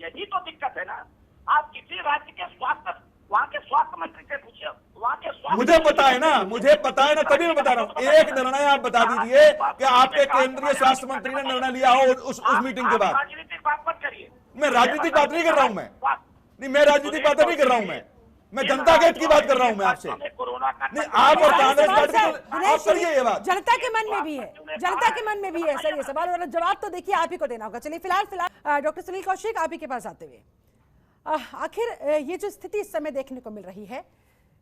यही तो दिक्कत है ना। आप किसी राज्य के स्वास्थ्य, वहाँ के स्वास्थ्य मंत्री से पूछिए, वहाँ के स्वास्थ्य मुझे पता है ना, मुझे पता है ना, तभी मैं बता रहा हूँ। एक निर्णय आप बता दीजिए कि आपके केंद्रीय स्वास्थ्य मंत्री ने निर्णय लिया हो उस मीटिंग के बाद। राजनीतिक बात मत करिए। मैं राजनीतिक बात नहीं कर रहा हूँ, मैं राजनीतिक बात नहीं कर रहा हूँ, मैं जनता के हित की बात कर रहा हूँ मैं आपसे। नहीं, आप और कांग्रेस पार्टी आप करिए ये बात। जनता के मन में भी है, जनता के मन में भी है सर ये सवाल, और जवाब तो देखिए आप ही को देना होगा। चलिए फिलहाल डॉक्टर सुनील कौशिक आप ही के पास आते हुए, आखिर ये जो स्थिति इस समय देखने को मिल रही है,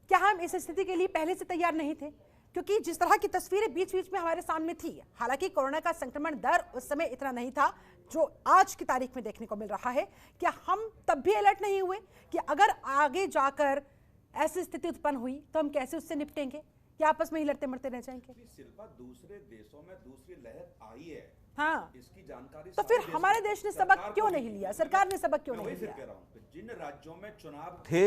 क्या हम इस स्थिति के लिए पहले से तैयार नहीं थे? क्योंकि जिस तरह की तस्वीरें बीच बीच में हमारे सामने थी, हालांकि कोरोना का संक्रमण दर उस समय इतना नहीं था जो आज की तारीख में देखने को मिल रहा है। क्या हम तब भी अलर्ट नहीं हुए कि अगर आगे जाकर ऐसी स्थिति उत्पन्न हुई तो हम कैसे उससे निपटेंगे, या आपस में ही लड़ते मरते रह जाएंगे? शिल्पा, दूसरे देशों में दूसरी लहर आई है, हाँ, इसकी जानकारी तो फिर हमारे देश ने सबक क्यों नहीं लिया? सरकार ने सबक क्यों नहीं लिया? जिन राज्यों में चुनाव थे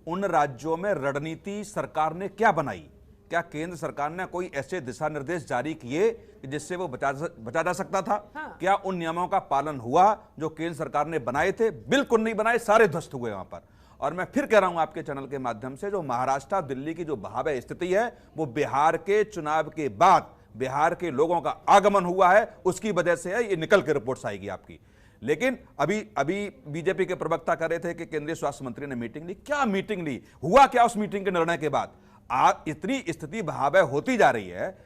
उन राज्यों में रणनीति सरकार ने क्या बनाई? क्या केंद्र सरकार ने कोई ऐसे दिशा निर्देश जारी किए जिससे वो बचा जा सकता था? हाँ। क्या उन नियमों का पालन हुआ जो केंद्र सरकार ने बनाए थे? बिल्कुल नहीं बनाए, सारे ध्वस्त हुए वहां पर। और मैं फिर कह रहा हूं आपके चैनल के माध्यम से, जो महाराष्ट्र दिल्ली की जो भयावह स्थिति है वो बिहार के चुनाव के बाद बिहार के लोगों का आगमन हुआ है, उसकी वजह से है। ये निकल के रिपोर्ट्स आएगी आपकी। लेकिन अभी बीजेपी के प्रवक्ता कह रहे थे कि केंद्रीय स्वास्थ्य मंत्री ने मीटिंग ली। क्या मीटिंग ली? हुआ क्या उस मीटिंग के निर्णय के बाद? इतनी स्थिति भयावह होती जा रही है,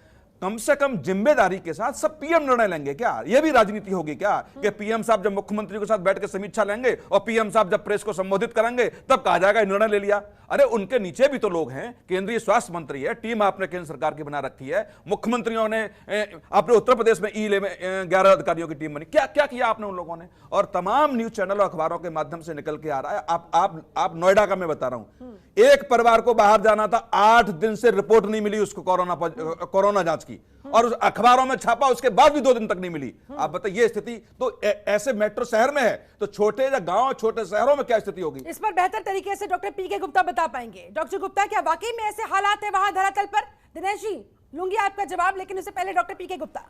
कम से कम जिम्मेदारी के साथ सब पीएम निर्णय लेंगे क्या? यह भी राजनीति होगी क्या कि पीएम साहब जब मुख्यमंत्री के साथ बैठ के समीक्षा लेंगे और पीएम साहब जब प्रेस को संबोधित करेंगे तब कहा जाएगा निर्णय ले लिया? अरे उनके नीचे भी तो लोग हैं, केंद्रीय स्वास्थ्य मंत्री है, टीम आपने केंद्र सरकार की बना रखी है, मुख्यमंत्रियों ने अपने उत्तर प्रदेश में ई-ले में 11 अधिकारियों की टीम बनी। क्या क्या किया आपने उन लोगों ने? और तमाम न्यूज चैनल और अखबारों के माध्यम से निकल के आ रहा है। आप नोएडा का मैं बता रहा हूं, एक परिवार को बाहर जाना था, 8 दिन से रिपोर्ट नहीं मिली उसको कोरोना जांच की, और उस अखबारों में छापा, उसके बाद भी 2 दिन तक नहीं मिली। आप बताइए स्थिति तो ऐसे मेट्रो शहर में है, तो छोटे या गांव छोटे शहरों में क्या स्थिति होगी? इस पर बेहतर तरीके से डॉक्टर पी के गुप्ता बता पाएंगे। डॉक्टर गुप्ता, क्या वाकई में ऐसे हालात है वहां धरातल पर? दिनेश जी, लूंगी आपका जवाब, लेकिन उससे पहले डॉक्टर पी के गुप्ता।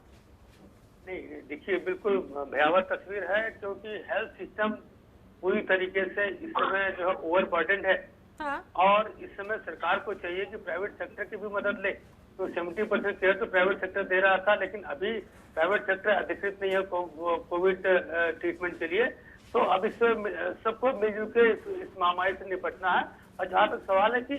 नहीं, देखिए बिल्कुल भयावह तस्वीर है, क्योंकि हेल्थ सिस्टम पूरी तरीके से इस समय जो है ओवरबर्डन है। हाँ। और इस समय सरकार को चाहिए कि प्राइवेट सेक्टर की भी मदद ले। तो 70% केयर तो प्राइवेट सेक्टर दे रहा था, लेकिन अभी प्राइवेट सेक्टर अधिकृत नहीं है कोविड ट्रीटमेंट के लिए। तो अब इससे सबको मिलजुल के इस महामारी से निपटना है। और जहाँ तक सवाल है कि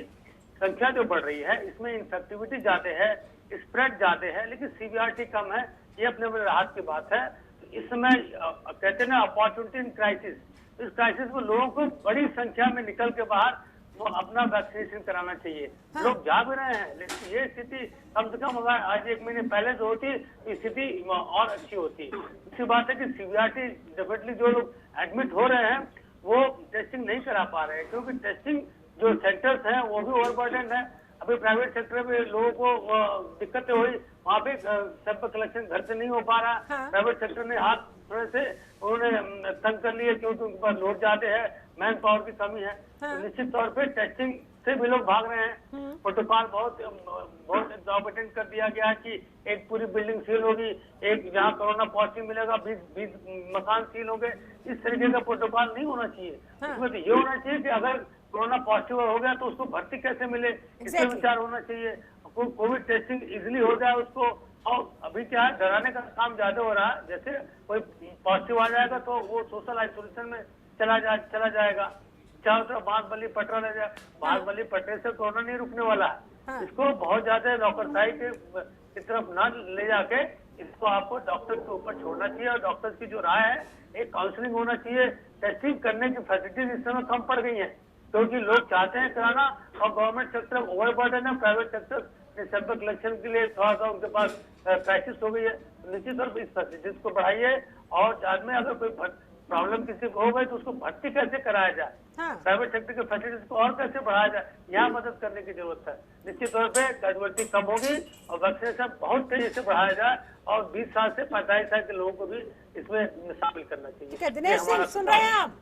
संख्या जो बढ़ रही है, इसमें इन्फेक्टिविटी ज्यादा है, स्प्रेड ज्यादा है, लेकिन सीवियरिटी कम है, ये अपने में राहत की बात है। इस समय कहते हैं ना अपॉर्चुनिटी इन क्राइसिस, इस क्राइसिस में लोगों को बड़ी संख्या में निकल के बाहर वो अपना वैक्सीनेशन कराना चाहिए। हाँ। लोग जा भी रहे हैं, लेकिन ये स्थिति कम से कम अगर आज 1 महीने पहले जो होती स्थिति और अच्छी होती। दूसरी बात है कि सीवियरिटी डेफिनेटली जो लोग एडमिट हो रहे हैं वो टेस्टिंग नहीं करा पा रहे हैं, क्योंकि टेस्टिंग जो सेंटर्स हैं वो भी ओवरबर्डन है। अभी प्राइवेट सेक्टर में लोगों को दिक्कतें हुई, वहाँ पे सैंपल कलेक्शन घर से नहीं हो पा रहा। हाँ। प्राइवेट सेक्टर ने हाथ थोड़े से उन्होंने तंग कर लिए, क्योंकि उनके पास लोड ज्यादा है, मैन पावर की कमी है। हाँ। तो निश्चित तौर पे टेस्टिंग से भी लोग भाग रहे हैं। प्रोटोकॉल बहुत एग्जॉर्बिटेंट कर दिया गया कि एक पूरी बिल्डिंग सील होगी, एक जहाँ कोरोना पॉजिटिव मिलेगा 20 मकान सील होंगे। इस तरीके का प्रोटोकॉल नहीं होना चाहिए। हाँ। इसमें तो ये होना चाहिए कि अगर कोरोना पॉजिटिव हो गया तो उसको भर्ती कैसे मिले, इसका विचार होना चाहिए। कोविड टेस्टिंग इजिली हो जाए उसको। और अभी क्या है, डराने का काम ज्यादा हो रहा है। जैसे कोई पॉजिटिव आ जाएगा तो वो सोशल आइसोलेशन में चला जाएगा, चारों तरफ बांसबली पटरा रह जाए। बांसबली पटरे से कोरोना नहीं रुकने वाला है। हाँ। इसको बहुत ज्यादा नौकरशाही की तरफ न ले जाके इसको आपको डॉक्टर के ऊपर छोड़ना चाहिए, और डॉक्टर की जो राय है, एक काउंसलिंग होना चाहिए। टेस्टिंग करने की फैसिलिटीज इस समय कम पड़ गई है, क्योंकि लोग चाहते हैं कराना, और गवर्नमेंट सेक्टर ओवरबर्डन है। प्राइवेट सेक्टर सैंपल कलेक्शन के लिए थोड़ा सा उनके पास क्राइसिस हो गई है। निश्चित तौर पर इस फैसिलिटीज को बढ़ाइए, और बाद में अगर कोई प्रॉब्लम किसी को हो गई तो उसको भर्ती कैसे कराया जाए, हाँ। प्राइवेट सेक्टर के फैसिलिटीज को और कैसे बढ़ाया जाए, यहाँ मदद करने की जरूरत है। निश्चित तौर पे कैजुअलिटी कम होगी और वैक्सीनेशन बहुत तेजी से बढ़ाया जाए और 20 साल से 45 साल के लोगों को भी इसमें शामिल करना चाहिए। ठीक है दिनेश सिंह, सुन रहे हैं आप,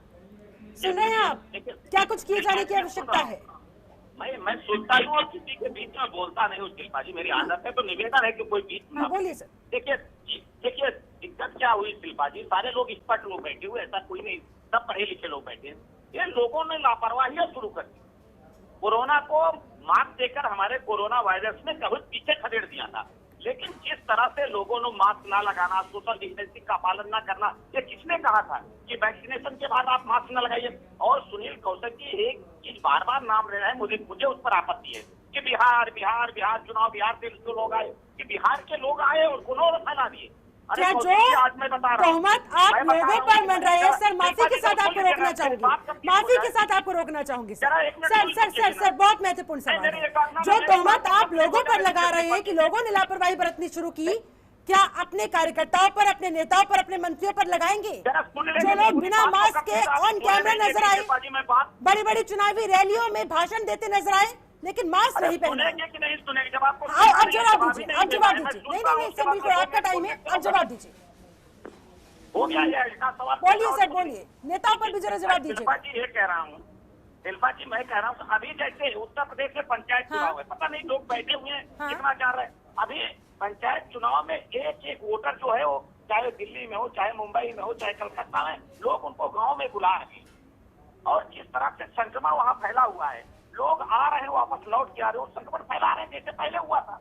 सुन रहे हैं आप, क्या कुछ किए जाने की आवश्यकता है? मैं सुनता हूँ और किसी के बीच में बोलता नहीं हूँ शिल्पा जी, मेरी आदत है, तो निवेदन है कि कोई बीच में बोलिए सर। देखिए दिक्कत क्या हुई शिल्पा जी, सारे लोग एक्सपर्ट लोग बैठे हुए, ऐसा कोई नहीं, सब पढ़े लिखे लोग बैठे हैं। ये लोगों ने लापरवाही शुरू कर दी। कोरोना को मास्क देकर हमारे कोरोना वायरस ने कभी पीछे खदेड़ दिया था, लेकिन जिस तरह से लोगों ने मास्क ना लगाना, सोशल डिस्टेंसिंग का पालन ना करना, ये किसने कहा था कि वैक्सीनेशन के बाद आप मास्क न लगाइए? और सुनील कौशिक जी एक चीज बार बार नाम ले रहे हैं, मुझे उस पर आपत्ति है कि बिहार बिहार बिहार चुनाव, बिहार से जो लोग आए, कि बिहार के लोग आए और उन्होंने फैला दिए। क्या जो तोहमत आप लोगों पर मन रहे हैं सर, माफी के साथ आपको रोकना चाहूंगी, माफी के साथ आपको रोकना चाहूंगी सर, बहुत महत्वपूर्ण सवाल है। जो तोहमत आप लोगों पर लगा रहे हैं कि लोगों ने लापरवाही बरतनी शुरू की, क्या अपने कार्यकर्ताओं पर, अपने नेताओं पर, अपने मंत्रियों पर लगाएंगे? जो लोग बिना मास्क के ऑन कैमरा नजर आए, बड़ी बड़ी चुनावी रैलियों में भाषण देते नजर आए, लेकिन मास्क नहीं पहने। अब जवाब दीजिए, अब जवाब दीजिए। नहीं सर, बिल्कुल आपका टाइम है, अब जवाब दीजिए। हो गया ये ऐसा सवाल, बोलिए सर, बोलिए, नेताओं पर भी जरा जवाब दीजिए। शिल्पा जी ये कह रहा हूँ, शिल्पा जी मैं कह रहा हूँ, अभी जैसे उत्तर प्रदेश में पंचायत चुनाव है, पता नहीं लोग बैठे हुए हैं कितना चाह रहे हैं। अभी पंचायत चुनाव में एक वोटर जो है, वो चाहे दिल्ली में हो, चाहे मुंबई में हो, चाहे कलकत्ता में, लोग उनको गाँव में बुला रहे हैं। और जिस तरह से संक्रमण वहाँ फैला हुआ है, लोग आ रहे हैं वापस लौट के आ रहे हैं, संक्रमण फैला रहे हैं जैसे पहले हुआ था।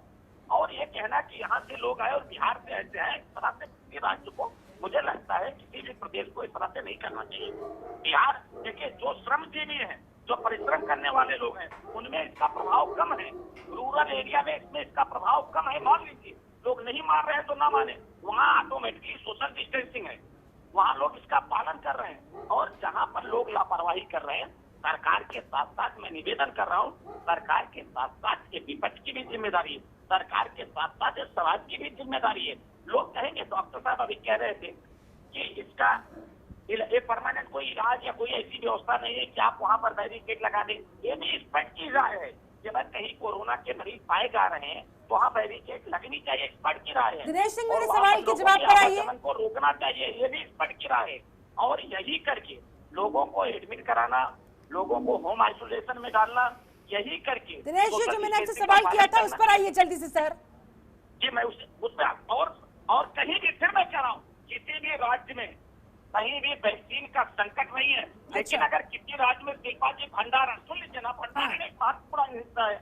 और ये कहना कि यहाँ से लोग आए और बिहार से ऐसे है, इस तरह से किसी राज्य को, मुझे लगता है किसी भी प्रदेश को इस तरह से नहीं करना चाहिए। बिहार देखिए, जो श्रमजीवी है, जो परिश्रम करने वाले लोग हैं, उनमें इसका प्रभाव कम है। रूरल एरिया में इसका प्रभाव कम है, मान लीजिए लोग नहीं मान रहे हैं तो ना माने, वहाँ ऑटोमेटिकली सोशल डिस्टेंसिंग है, वहाँ लोग इसका पालन कर रहे हैं। और जहाँ पर लोग लापरवाही कर रहे हैं, सरकार के साथ साथ मैं निवेदन कर रहा हूँ, सरकार के साथ साथ ये विपक्ष की भी जिम्मेदारी है, सरकार के साथ साथ समाज की भी जिम्मेदारी है। लोग कहेंगे, डॉक्टर साहब अभी कह रहे थे कि इसका एक परमानेंट कोई इलाज या कोई ऐसी व्यवस्था नहीं है कि आप वहाँ पर बैरिकेड लगा दें। ये भी एक्सपर्ट की राय है कि अगर कहीं कोरोना के मरीज पाए जा रहे हैं तो वहाँ बैरिकेड लगनी चाहिए, एक्सपर्ट की राय है। दिनेश सिंह, मेरे सवाल के जवाब पर आइए। को रोकना चाहिए, ये भी एक्सपर्ट की राय है। और यही करके लोगों को एडमिट कराना, लोगों को होम आइसोलेशन में डालना, यही करके दिनेश जी, जो मैंने आपसे सवाल किया था उस पर आइए जल्दी से सर। जी मैं उस पर और कहीं भी, फिर मैं कह रहा हूँ, किसी भी राज्य में कहीं भी वैक्सीन का संकट नहीं है, लेकिन अगर किसी राज्य में शिल्पा जी भंडारण, सुन लीजिए ना, भंडारण एक महत्वपूर्ण हिस्सा है।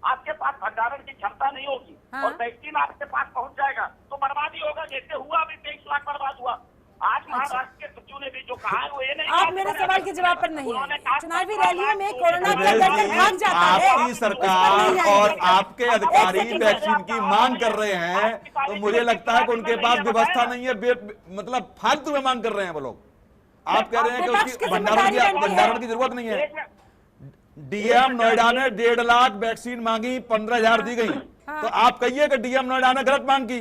आपके पास भंडारण की क्षमता नहीं होगी और वैक्सीन आपके पास पहुंच जाएगा तो बर्बादी होगा, जैसे हुआ अभी 23 लाख बर्बाद हुआ। आज महाराष्ट्र के सचिव ने भी जो कहा है वो ये नहीं, आप मेरे सवाल के जवाब पर नहीं है। चुनावी रैलियों में कोरोना का डर भाग जाता है। आपकी सरकार और आपके अधिकारी वैक्सीन की मांग कर रहे हैं, तो मुझे लगता है कि उनके पास व्यवस्था नहीं है, मतलब फालतू में मांग कर रहे हैं वो लोग। आप कह रहे हैं कि उसकी भंडारण की जरूरत नहीं है। डीएम नोएडा ने 1.5 लाख वैक्सीन मांगी, 15,000 दी गई, तो आप कहिए कि डीएम नोएडा ने गलत मांग की।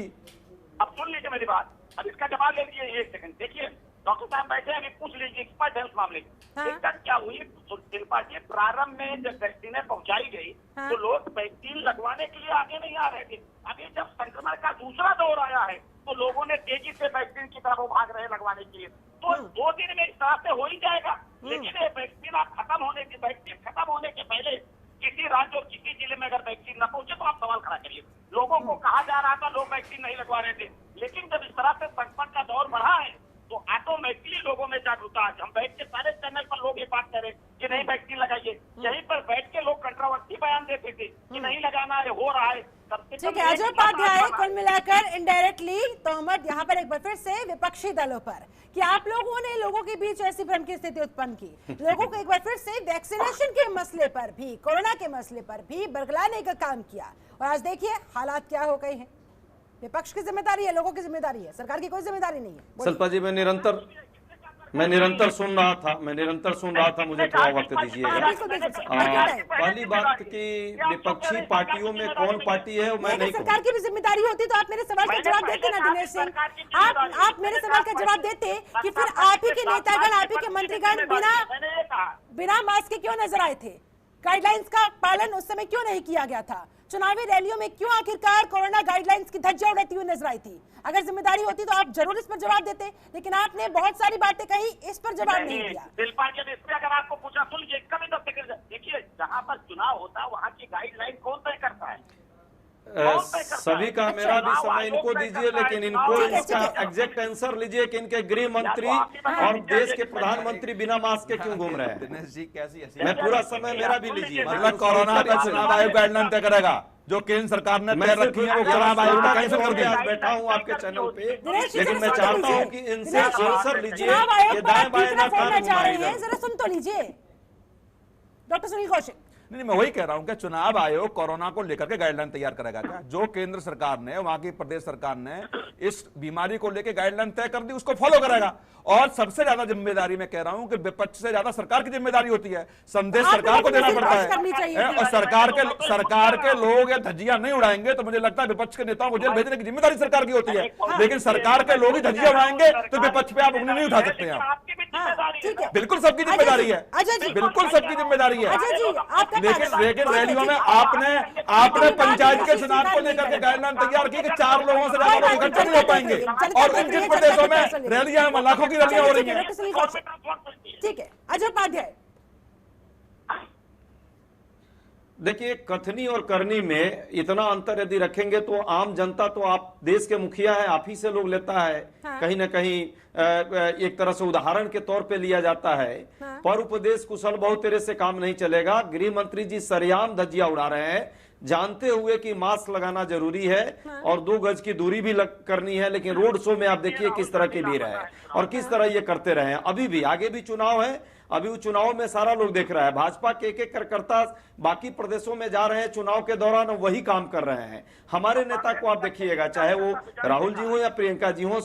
अब सुन लीजिए मेरी बात, अब इसका जवाब ले लीजिए, एक सेकंड देखिए, डॉक्टर साहब बैठे हैं, अभी पूछ लीजिए, एक्सपर्ट है उस मामले में। दिक्कत क्या हुई शिल्पा जी, प्रारंभ में जब वैक्सीन पहुंचाई गई तो लोग वैक्सीन लगवाने के लिए आगे नहीं आ रहे थे। अभी जब संक्रमण का दूसरा दौर आया है तो लोगों ने तेजी से वैक्सीन की तरफ भाग रहे लगवाने के लिए, तो 2 दिन में इस तरह से हो ही जाएगा। लेकिन ये वैक्सीन आप खत्म होने के पहले किसी राज्य और किसी जिले में अगर वैक्सीन न पहुंचे तो आप सवाल खड़ा करिए। लोगों को कहा जा रहा था लोग वैक्सीन नहीं लगवा रहे थे, लेकिन जब इस तरह से संकट का दौर बढ़ा है तो ऑटोमेटिकली लोगों में जागरूकता है। हम बैठ के सारे चैनल पर लोग ये बात करें कि नहीं वैक्सीन लगाइए, यहीं पर बैठ के लोग कंट्रोवर्सी बयान देते थे कि नहीं लगाना है, हो रहा है। ठीक है अजय उपाध्याय, कुल मिलाकर इनडायरेक्टली तोहमत यहाँ पर एक बार फिर से विपक्षी दलों पर कि आप लोगों ने लोगों के बीच ऐसी भ्रम की स्थिति उत्पन्न की, लोगों को एक बार फिर से वैक्सीनेशन के मसले पर भी, कोरोना के मसले पर भी बरगलाने का काम किया। और आज देखिए हालात क्या हो गए हैं। विपक्ष की जिम्मेदारी है, लोगों की जिम्मेदारी है, सरकार की कोई जिम्मेदारी नहीं है। शिल्पा जी, मैं निरंतर मैं निरंतर सुन रहा था, मुझे थोड़ा वक्त दीजिएगा। पहली बात कि विपक्षी पार्टियों में कौन पार्टी है वो मैं नहीं सरकार की भी जिम्मेदारी होती तो आप मेरे सवाल का जवाब देते ना दिनेश सिंह। आप मेरे सवाल का जवाब देते कि फिर आप ही के नेतागण, आप ही के मंत्रीगण बिना मास्क के क्यों नजर आए थे? गाइडलाइंस का पालन उस समय क्यों नहीं किया गया था? चुनावी रैलियों में क्यों आखिरकार कोरोना गाइडलाइंस की धज्जियां उड़ाती हुई नजर आई थी? अगर जिम्मेदारी होती तो आप जरूर इस पर जवाब देते, लेकिन आपने बहुत सारी बातें कही, इस पर जवाब नहीं दिया। शिल्पा जी, इस पे अगर आपको पूछा, सुन लीजिए, कभी तो देखिए, जहाँ पर चुनाव होता है वहाँ की गाइडलाइन कौन तय करता है? सभी का मेरा भी समय इनको दीजिए, लेकिन इनको इसका एग्जैक्ट आंसर लीजिए कि इनके गृह मंत्री और देश के प्रधानमंत्री बिना मास्क के क्यों घूम रहे हैं? दिनेश जी कैसी मैं पूरा समय मेरा भी लीजिए। मतलब कोरोना का चुनाव आयोग गाइडलाइन तय करेगा, जो केंद्र सरकार ने तय रखी है वो चुनाव आयोग ने कैंसिल कर दिया। बैठा हूँ आपके चैनल पे, लेकिन मैं चाहता हूँ कि इनसे आंसर लीजिए। ये दाएं बाएं ना जरा सुन तो लीजिए डॉक्टर सुनील कौशिक। नहीं, मैं वही कह रहा हूं कि चुनाव आयोग कोरोना को लेकर के गाइडलाइन तैयार करेगा क्या? जो केंद्र सरकार ने, वहां की प्रदेश सरकार ने इस बीमारी को लेकर गाइडलाइन तय कर दी, उसको फॉलो करेगा। और सबसे ज्यादा जिम्मेदारी मैं कह रहा हूं कि विपक्ष से ज्यादा सरकार की जिम्मेदारी होती है, संदेश सरकार को देना पड़ता है। और सरकार के लोग या धज्जियां नहीं उड़ाएंगे तो मुझे लगता है विपक्ष के नेताओं को जेल भेजने की जिम्मेदारी सरकार की होती है, लेकिन सरकार के लोग ही धज्जियां उड़ाएंगे तो विपक्ष पे आप उंगली नहीं उठा सकते हैं। बिल्कुल सबकी जिम्मेदारी है, बिल्कुल सबकी जिम्मेदारी है। लेकिन रैलियों में आपने पंचायत के चुनाव को लेकर के गाइडलाइन तैयार की कि 4 लोगों से ज्यादा लोग इकट्ठे नहीं हो पाएंगे, और इन जिन प्रदेशों में रैलियां लाखों की रैलियां हो रही हैं। ठीक है, अजय उपाध्याय। देखिए, कथनी और करनी में इतना अंतर यदि रखेंगे तो आम जनता तो आप देश के मुखिया है, आप ही से लोग लेता है। कहीं ना कहीं एक तरह से उदाहरण के तौर पे लिया जाता है। पर उपदेश कुशल बहु तेरे से काम नहीं चलेगा। गृह मंत्री जी सरेआम धज्जिया उड़ा रहे हैं, जानते हुए कि मास्क लगाना जरूरी है और 2 गज की दूरी भी करनी है, लेकिन रोड शो में आप देखिए किस तरह की भीड़ है और किस तरह ये करते रहे हैं। अभी भी आगे भी चुनाव है, अभी उस चुनाव में सारा लोग देख रहा है। भाजपा के एक कार्यकर्ता बाकी प्रदेशों में जा रहे हैं चुनाव के दौरान, वही काम कर रहे हैं। हमारे नेता को आप देखिएगा, चाहे वो राहुल जी हो या प्रियंका जी हो,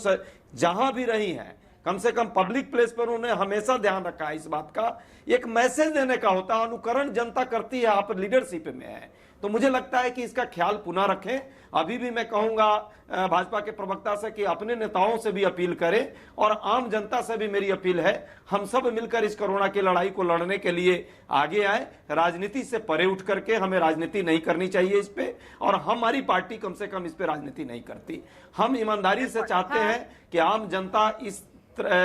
जहां भी रही हैं, कम से कम पब्लिक प्लेस पर उन्होंने हमेशा ध्यान रखा है इस बात का। एक मैसेज देने का होता है, अनुकरण जनता करती है, आप लीडरशिप में है, तो मुझे लगता है कि इसका ख्याल पुनः रखें। अभी भी मैं कहूंगा भाजपा के प्रवक्ता से कि अपने नेताओं से भी अपील करें और आम जनता से भी मेरी अपील है, हम सब मिलकर इस कोरोना की लड़ाई को लड़ने के लिए आगे आए। राजनीति से परे उठ करके हमें राजनीति नहीं करनी चाहिए इस पे, और हमारी पार्टी कम से कम इस पे राजनीति नहीं करती। हम ईमानदारी से चाहते हैं कि आम जनता इस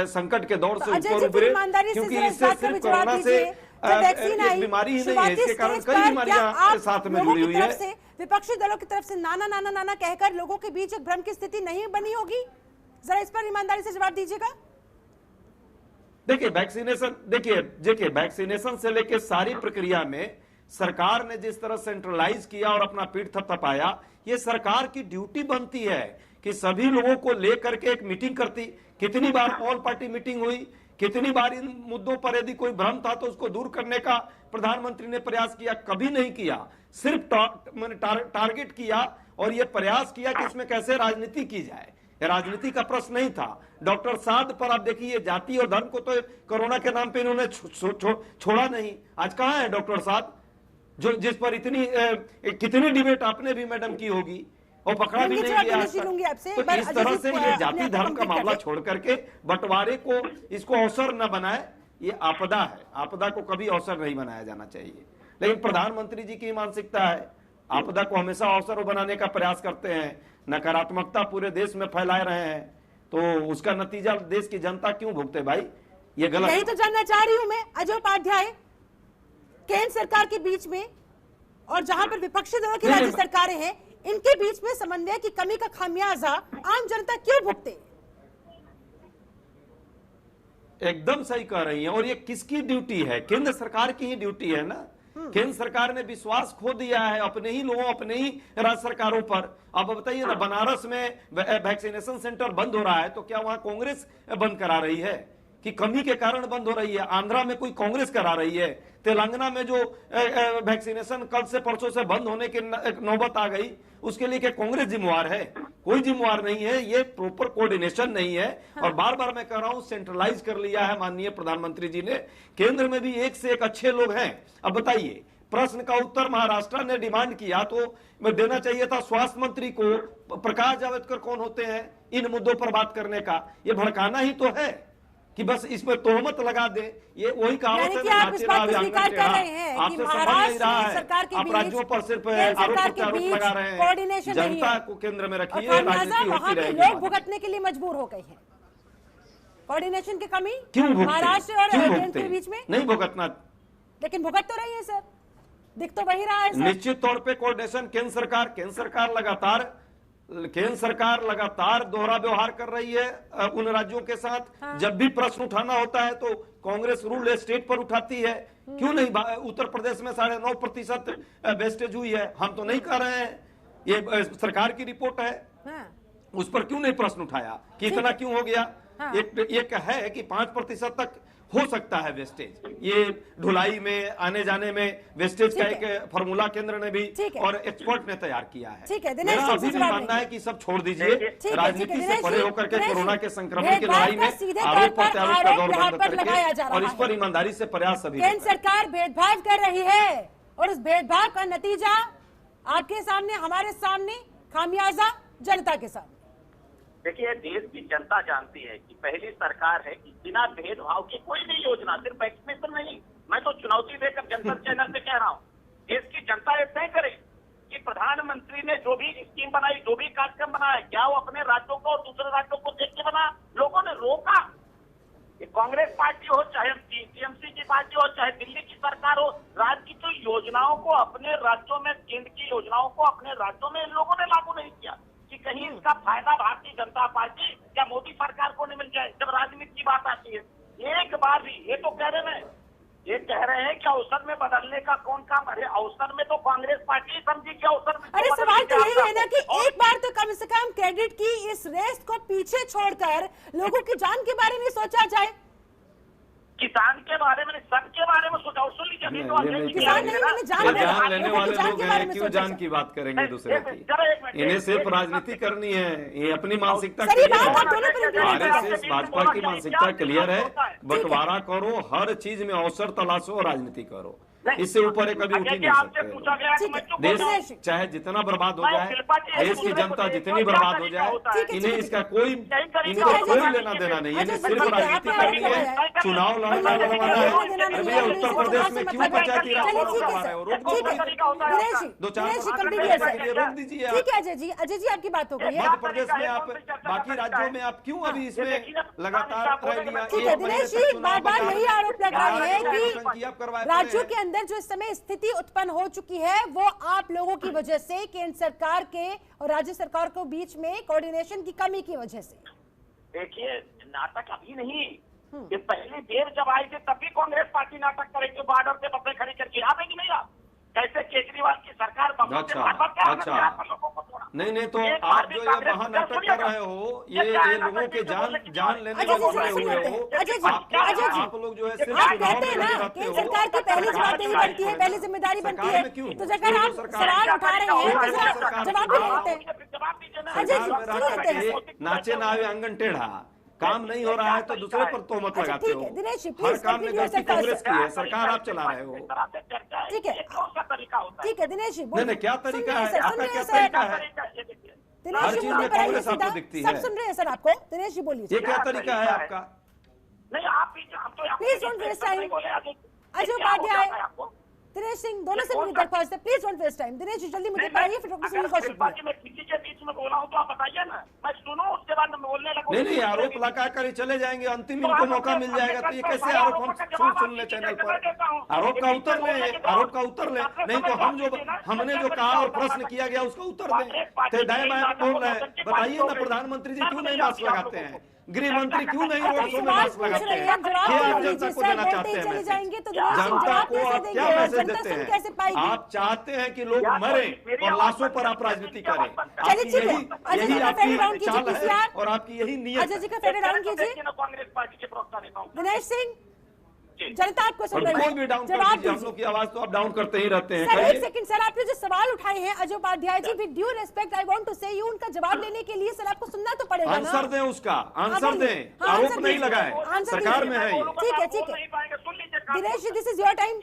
संकट के दौर से ऊपर उभरे, क्योंकि इससे सिर्फ कोरोना से एक बीमारी ही नहीं है, इसके कारण कई बीमारियां साथ में जुड़ी हुई है। विपक्षी दलों की तरफ से नाना कहकर लोगों के बीच एक भ्रम की स्थिति नहीं बनी होगी? जरा इस पर ईमानदारी से जवाब दीजिएगा। देखिए, वैक्सीनेशन से लेकर सारी प्रक्रिया में सरकार ने जिस तरह सेंट्रलाइज किया और अपना पीठ थपथपाया, ये सरकार की ड्यूटी बनती है कि सभी लोगों को लेकर के एक मीटिंग करती। कितनी बार ऑल पार्टी मीटिंग हुई, कितनी बार इन मुद्दों पर यदि कोई भ्रम था तो उसको दूर करने का प्रधानमंत्री ने प्रयास किया? कभी नहीं किया, सिर्फ टारगेट किया और ये प्रयास किया कि इसमें कैसे राजनीति की जाए। राजनीति का प्रश्न नहीं था। डॉक्टर साद पर आप देखिए, जाति और धर्म को तो कोरोना के नाम पे इन्होंने छोड़ा नहीं। आज कहां है डॉक्टर साद, जो जिस पर इतनी कितनी डिबेट आपने भी मैडम की होगी, और पकड़ा भी नहीं गया। तो इस तरह से ये जाति धर्म का मामला छोड़ करके बंटवारे को, इसको अवसर न बनाए, ये आपदा है। आपदा को कभी अवसर नहीं बनाया जाना चाहिए, लेकिन प्रधानमंत्री जी की मानसिकता है, आपदा को हमेशा अवसर बनाने का प्रयास करते हैं, नकारात्मकता पूरे देश में फैलाए रहे हैं, तो उसका नतीजा देश की जनता क्यों भुगते भाई? ये गलत। यही तो जानना चाह रही हूं मैं अजय उपाध्याय, केंद्र सरकार के बीच में और जहां पर विपक्षी दलों की राज्य सरकारें हैं, इनके बीच में समन्वय की कमी का खामियाजा आम जनता क्यों भुगते? एकदम सही कह रही हैं, और ये किसकी ड्यूटी है? केंद्र सरकार की ही ड्यूटी है ना। केंद्र सरकार ने विश्वास खो दिया है अपने ही लोगों, अपने ही राज्य सरकारों पर। अब बताइए ना, बनारस में वैक्सीनेशन सेंटर बंद हो रहा है तो क्या वहां कांग्रेस बंद करा रही है कि कमी के कारण बंद हो रही है? आंध्रा में कोई कांग्रेस करा रही है? तेलंगाना में जो वैक्सीनेशन कल से परसों से बंद होने की नौबत आ गई, उसके लिए क्या कांग्रेस जिम्मेवार है? कोई जिम्मेवार नहीं है, ये प्रॉपर कोऑर्डिनेशन नहीं है। और बार बार मैं कह रहा हूं, सेंट्रलाइज कर लिया है माननीय प्रधानमंत्री जी ने। केंद्र में भी एक से एक अच्छे लोग हैं। अब बताइए, प्रश्न का उत्तर महाराष्ट्र ने डिमांड किया तो देना चाहिए था स्वास्थ्य मंत्री को। प्रकाश जावड़ेकर कौन होते हैं इन मुद्दों पर बात करने का? ये भड़काना ही तो है कि बस इसमें तोहमत लगा दे। ये वही कहावत है, आप इस बात को स्वीकार कर रहे हैं कि महाराष्ट्र सरकार के बीच, राज्यों पर सिर्फ आरोप लगा रहे हैं, कोऑर्डिनेशन नहीं है। जनता को केंद्र में रखिए, वहां राजनीति होती के रहेगी। लोग भुगतने के लिए मजबूर हो गए हैं। कोऑर्डिनेशन की कमी क्यों महाराष्ट्र और केंद्र के बीच में नहीं भुगतना, लेकिन भुगत तो रही है सर, दिख तो वही रहा है सर। निश्चित तौर पे कोऑर्डिनेशन केंद्र सरकार लगातार दोहरा व्यवहार कर रही है उन राज्यों के साथ। हाँ। जब भी प्रश्न उठाना होता है तो कांग्रेस रूल स्टेट पर उठाती है। क्यों नहीं? उत्तर प्रदेश में 9.5% वेस्टेज हुई है, हम तो नहीं कर रहे हैं, ये सरकार की रिपोर्ट है। हाँ। उस पर क्यों नहीं प्रश्न उठाया कि इतना क्यों हो गया? हाँ। एक है कि 5% तक हो सकता है वेस्टेज, ये ढुलाई में आने जाने में वेस्टेज का एक फॉर्मूला केंद्र ने भी और एक्सपर्ट ने तैयार किया है। ठीक है, मेरा अभी भी मानना है कि सब छोड़ दीजिए, राजनीति से परे होकर के कोरोना के संक्रमण की लड़ाई में आरोप प्रत्यारोप का दौर बंद करके और इस पर ईमानदारी से प्रयास सभी। केंद्र सरकार भेदभाव कर रही है और उस भेदभाव का नतीजा आपके सामने, हमारे सामने, खामियाजा जनता के सामने। देखिए, देश की जनता जानती है कि पहली सरकार है कि बिना भेदभाव की कोई भी योजना, सिर्फ वैक्सीनेशन नहीं, मैं तो चुनौती देकर जनता चैनल से कह रहा हूँ, देश की जनता ये तय करे कि प्रधानमंत्री ने जो भी स्कीम बनाई, जो भी कार्यक्रम बनाया, क्या वो अपने राज्यों को और दूसरे राज्यों को देख के बना? लोगों ने रोका। ये कांग्रेस पार्टी हो, चाहे टीएमसी की पार्टी हो, चाहे दिल्ली की सरकार हो, राज्य की तो योजनाओं को अपने राज्यों में, केंद्र की योजनाओं को अपने राज्यों में इन लोगों ने लागू नहीं किया कि कहीं इसका फायदा भारतीय जनता पार्टी या मोदी सरकार को नहीं मिल जाए। जब राजनीति की बात आती है, एक बार भी ये तो कह रहे हैं, ये कह रहे हैं कि अवसर में बदलने का कौन काम? अरे अवसर में तो कांग्रेस पार्टी समझी कि अवसर में। अरे सवाल तो यही है ना कि एक बार तो कम से कम क्रेडिट की इस रेस को पीछे छोड़कर लोगों की जान के बारे में सोचा जाए, किसान के बारे में, सबके बारे में सोचा। सुन लीजिए, किसान नहीं, मैंने जान लेने वाले लोग हैं, क्यों जान की बात करेंगे दूसरे की? इन्हें सिर्फ राजनीति करनी है, ये अपनी मानसिकता आरएसएस भाजपा की मानसिकता क्लियर है, बंटवारा करो, हर चीज में अवसर तलाशो, राजनीति करो, इससे ऊपर कभी उठ ही नहीं सकते। देश चाहे जितना बर्बाद हो जाए, देश की जनता जितनी बर्बाद हो जाए, इन्हें इसका कोई लेना देना नहीं है, इन्हें सिर्फ राजनीति करनी है, चुनाव लड़ना है। भैया उत्तर प्रदेश में क्यों पंचायती राज करवा रहे हो? रोक दीजिए। ठीक है अजय जी, अजय जी आपकी बात हो गई है। मध्य प्रदेश में आप, बाकी राज्यों में आप क्यों अभी इसमें लगातार रैलियां? ठीक है दिनेश जी, बार बार यही आरोप लगा रहे हैं कि राज्यों के अंदर जो इस समय स्थिति उत्पन्न हो चुकी है वो आप लोगों की वजह से, केंद्र सरकार के और राज्य सरकार के बीच में कोऑर्डिनेशन की कमी की वजह से। देखिए, नाटक अभी नहीं, ये पहली देर जब आई थी तब भी कांग्रेस पार्टी नाटक करेगी, बॉर्डर पे बसें खड़ी करके आ देगी नहीं आप? कैसे केजरीवाल की सरकार नहीं तो आप जो ये महानाटक कर रहे हो, ये लोगों के जान लेने में जुड़े हुए हो। आप लोग जो है सिर्फ आप कहते हैं ना केंद्र सरकार की पहली जवाबदेही बनती है, पहली जिम्मेदारी बनती है, तो अगर आप सवाल उठा रहे हैं तो जवाब भी नहीं देते। अजय जी सुन लेते हैं। नाचे ना आवे आंगन टेढ़ा, काम नहीं हो रहा है तो दूसरे पर तोहमत लगाते हो। हर काम में गलती कांग्रेस की है, सरकार आप चला रहे हो। ठीक है, ठीक है दिनेश जी, नहीं क्या तरीका है आपका? क्या तरीका है? दिनेश जी बोलिए, कांग्रेस आपको दिखती है, सब सुन रहे हैं सर आपको। दिनेश जी बोलिए, ये क्या तरीका है आपका? नहीं आप please don't waste time. Ajay Upadhyay, Dinesh Singh, दोनों से मेरी दरख्वास्त है, please don't waste time. Dinesh ji जल्दी मुझे बताइए, फिर डॉक्टर सुनील कौशिक। मैं किसी के बीच में बोला हूँ तो आप बताइए ना, मैं सुनो उसके बाद मैं बोलने लगूं। नहीं आरोप लगा कर चले जाएंगे, अंतिम इनको मौका मिल जाएगा तो ये कैसे आरोप हम सुन ले चैनल पर? आरोप का उत्तर ले, नहीं तो हमने जो कहा और प्रश्न किया गया उसका उत्तर दें। दाएं बाएं बोल रहे हैं, बताइए ना प्रधानमंत्री जी क्यों नहीं मास्क लगाते हैं? गृह मंत्री क्यों नहीं रोड शो में मास्क लगाते हैं? क्या आप जनता को देना चाहते हैं मैसेज? जनता को आप क्या मैसेज देते हैं? आप चाहते हैं कि लोग मरे और लाशों पर आप राजनीति करें, यही आपकी चाल है और आपकी यही नीयत है। अजय जी का फेडरल राउंड कीजिए। कांग्रेस पार्टी के प्रवक्ता ने कहा। दिनेश सिंह बच्चे। जनता आपको सुन और रही कोई भी डाउन है, कर जवाब दीजिए, हम दीजिए। लोग की आवाज तो आप डाउन करते ही रहते हैं। सर एक कहिए। सेकंड सर, आपने जो सवाल उठाए हैं Ajay Upadhyay ji, with due respect I want to say you, उनका जवाब लेने के लिए सर आपको सुनना तो पड़ेगा ना। आंसर दें उसका, आंसर बोलिए। दें, हाँ, आरोप आंसर नहीं दीजिए। लगाए, आंसर सरकार दीजिए। में है ये। ठीक है, ठीक है। नहीं पाएंगे, सुन लीजिए। Dinesh ji, this is your time,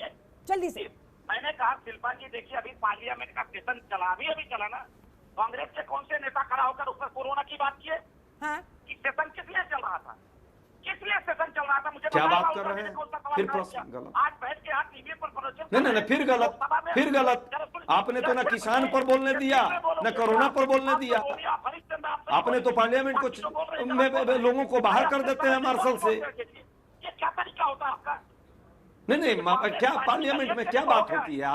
जल्दी से। मैंने कहा शिल्पा जी देखिए, अभी पार्लियामेंट का सेशन चला, अभी चला ना, कांग्रेस के कौन से नेता खड़ा होकर उस पर कोरोना की बात किए? हाँ, कि सेशन किस लिए चल रहा था? किस लिए सेशन चल रहा था? मुझे क्या बताइए, बात राहुल कर रहे गांधी हैं? ने कौन सा सवाल फिर खड़ा प्रश्न किया? गलत। आज बैठ के आप टीवी पर प्रवचन नहीं नहीं नहीं, फिर गलत, लोकसभा में- फिर गलत। जरा सुनिए। आपने तो ना किसान पर बोलने दिया, न कोरोना पर बोलने दिया। आपने तो पार्लियामेंट को लोगों को बाहर कर देते हैं मार्शल से। ये क्या तरीका होता है आपका? नहीं नहीं, क्या पार्लियामेंट में क्या बात होती है?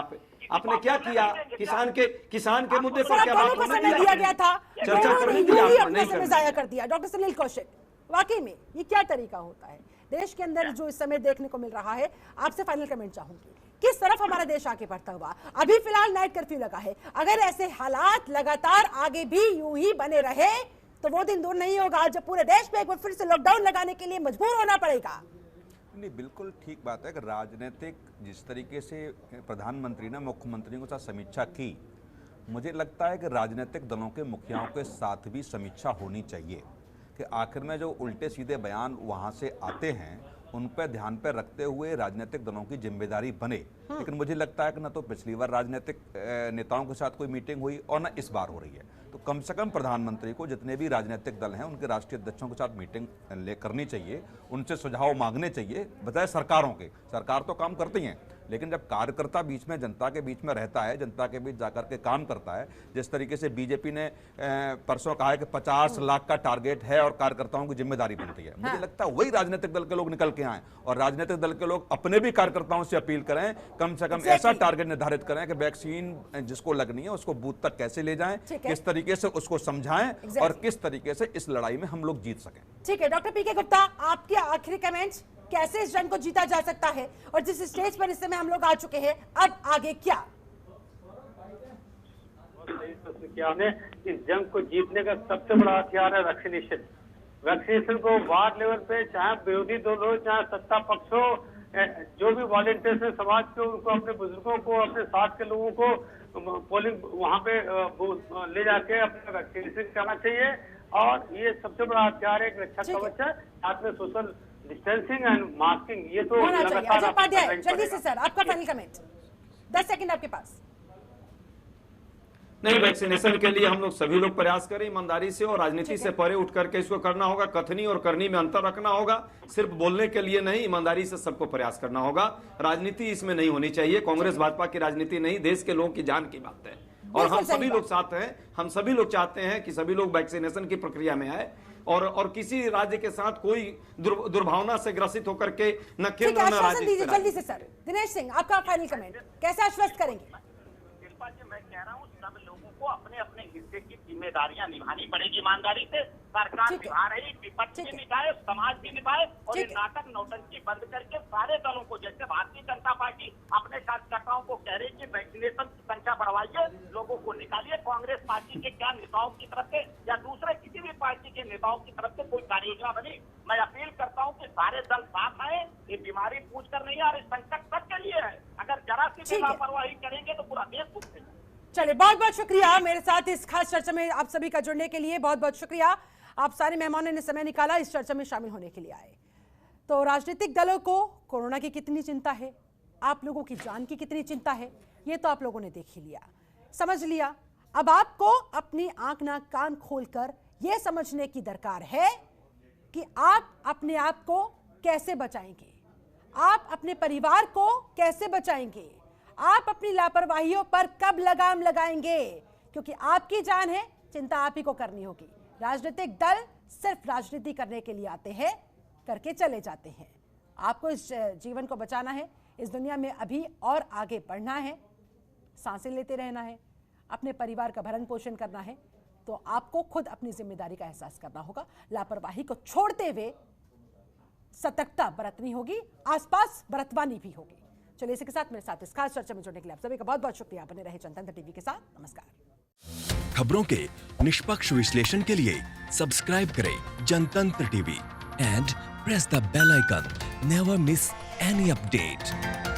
आपने क्या किया? किसान के मुद्दे सर पर आप क्या दोनों बात को होने समय दिया गया था, चर्चा दोनों करने ने की यूं ही आप अपना नहीं समय करनी। जाया कर दिया। डॉक्टर सुनील कौशिक, वाकई में ये क्या तरीका होता है देश के अंदर जो इस समय देखने को मिल रहा है? आपसे फाइनल कमेंट चाहूंगी, किस तरफ हमारा देश आगे बढ़ता हुआ? अभी फिलहाल नाइट कर्फ्यू लगा है, अगर ऐसे हालात लगातार आगे भी यूं ही बने रहे तो वो दिन दूर नहीं होगा जब पूरे देश में एक बार फिर से लॉकडाउन लगाने के लिए मजबूर होना पड़ेगा। नहीं, बिल्कुल ठीक बात है कि राजनीतिक जिस तरीके से प्रधानमंत्री ने मुख्यमंत्रियों के साथ समीक्षा की, मुझे लगता है कि राजनीतिक दलों के मुखियाओं के साथ भी समीक्षा होनी चाहिए कि आखिर में जो उल्टे सीधे बयान वहाँ से आते हैं उन पर ध्यान पर रखते हुए राजनीतिक दलों की जिम्मेदारी बने। लेकिन मुझे लगता है कि न तो पिछली बार राजनीतिक नेताओं के साथ कोई मीटिंग हुई और न इस बार हो रही है। तो कम से कम प्रधानमंत्री को जितने भी राजनीतिक दल हैं उनके राष्ट्रीय अध्यक्षों के साथ मीटिंग करनी चाहिए, उनसे सुझाव मांगने चाहिए, बजाय सरकारों के। सरकार तो काम करती हैं, लेकिन जब कार्यकर्ता बीच में, जनता के बीच में रहता है, जनता के बीच जाकर के काम करता है, जिस तरीके से बीजेपी ने परसों कहा है कि 50 लाख का टारगेट है और कार्यकर्ताओं की जिम्मेदारी बनती है, मुझे लगता है वही राजनीतिक दल के लोग निकल के आए और राजनीतिक दल के लोग अपने भी कार्यकर्ताओं से अपील करें, कम से कम ऐसा टारगेट निर्धारित करें कि वैक्सीन जिसको लगनी है उसको बूथ तक कैसे ले जाएं, किस तरीके से उसको समझाएं और किस तरीके से इस लड़ाई में हम लोग जीत सकें। ठीक है, डॉक्टर पीके गुप्ता, आपके आखिरी कमेंट्स, कैसे इस जंग को जीता जा सकता है और जिस स्टेज पर इस समय हम लोग आ चुके हैं, अब आगे क्या? क्या हमने इस जंग को जीतने का सबसे बड़ा हथियार है वैक्सीनेशन। वैक्सीनेशन को वार्ड लेवल पे, चाहे विरोधी दल हो, चाहे सत्ता पक्ष हो, जो भी वॉलंटियर्स हैं समाज के, उनको, अपने बुजुर्गों को, अपने साथ के लोगों को पोलिंग वहाँ पे ले जाके अपना वैक्सीनेशन करना चाहिए। और ये सबसे बड़ा हथियार है, एक रक्षा कवच है, साथ में सोशल डिस्टेंसिंग एंड मास्किंग, ये तो होना चाहिए। अजय उपाध्याय, लगातार जल्दी से सर आपका फाइनल कमेंट, 10 सेकंड आपके पास। नहीं, वैक्सीनेशन के लिए हम लोग सभी लोग प्रयास करें ईमानदारी से और राजनीति से परे उठ करके इसको करना होगा। कथनी और करनी में अंतर रखना होगा, सिर्फ बोलने के लिए नहीं, ईमानदारी से सबको प्रयास करना होगा। राजनीति इसमें नहीं होनी चाहिए, कांग्रेस भाजपा की राजनीति नहीं, देश के लोगों की जान की बात है और हम सभी लोग साथ हैं। हम सभी लोग चाहते हैं कि सभी लोग वैक्सीनेशन की प्रक्रिया में आए और किसी राज्य के साथ कोई दुर्भावना से ग्रसित होकर के न केंद्र न राज्य। दीजिए जल्दी से सर। दिनेश सिंह, आपका फाइनल कमेंट, कैसे आश्वस्त करेंगे? शिल्पा जी, मैं कह रहा हूँ सब लोगों को अपने अपने हिस्से की जिम्मेदारियां निभानी पड़ेगी ईमानदारी से। सरकार निभा रही, विपक्ष भी निभाए, समाज भी निभाए और ये नाटक नौटंकी बंद करके सारे दलों को, जैसे भारतीय जनता पार्टी अपने कार्यकर्ताओं को कह रही कि वैक्सीनेशन की संख्या बढ़वाइए, लोगों को निकालिए। कांग्रेस पार्टी के क्या नेताओं की तरफ से या दूसरे किसी भी पार्टी के नेताओं की तरफ से कोई कार्य योजना बनी? मैं अपील करता हूँ कि सारे दल साथ आए। ये बीमारी पूछ कर नहीं है और इस संकट सबके लिए है। अगर जरा सी भी लापरवाही करेंगे तो पूरा देश भुगतेगा। चलिए, बहुत बहुत शुक्रिया मेरे साथ इस खास चर्चा में आप सभी का जुड़ने के लिए। बहुत बहुत शुक्रिया, आप सारे मेहमानों ने समय निकाला, इस चर्चा में शामिल होने के लिए आए। तो राजनीतिक दलों को कोरोना की कितनी चिंता है, आप लोगों की जान की कितनी चिंता है, ये तो आप लोगों ने देख ही लिया, समझ लिया। अब आपको अपनी आंख नाक कान खोलकर यह समझने की दरकार है कि आप अपने आप को कैसे बचाएंगे, आप अपने परिवार को कैसे बचाएंगे, आप अपनी लापरवाहियों पर कब लगाम लगाएंगे, क्योंकि आपकी जान है, चिंता आप ही को करनी होगी। राजनीतिक दल सिर्फ राजनीति करने के लिए आते हैं, करके चले जाते हैं। आपको इस जीवन को बचाना है, इस दुनिया में अभी और आगे बढ़ना है, सांसें लेते रहना है, अपने परिवार का भरण पोषण करना है, तो आपको खुद अपनी जिम्मेदारी का एहसास करना होगा। लापरवाही को छोड़ते हुए सतर्कता बरतनी होगी, आसपास बरतवानी भी होगी। चलिए, इसी के साथ मेरे साथ इस खास चर्चा में जुड़ने के लिए आप सभी का बहुत बहुत शुक्रिया। बने रहे जनतंत्र टीवी के साथ। नमस्कार। खबरों के निष्पक्ष विश्लेषण के लिए सब्सक्राइब करें Jantantra TV and press the bell icon. Never miss any update.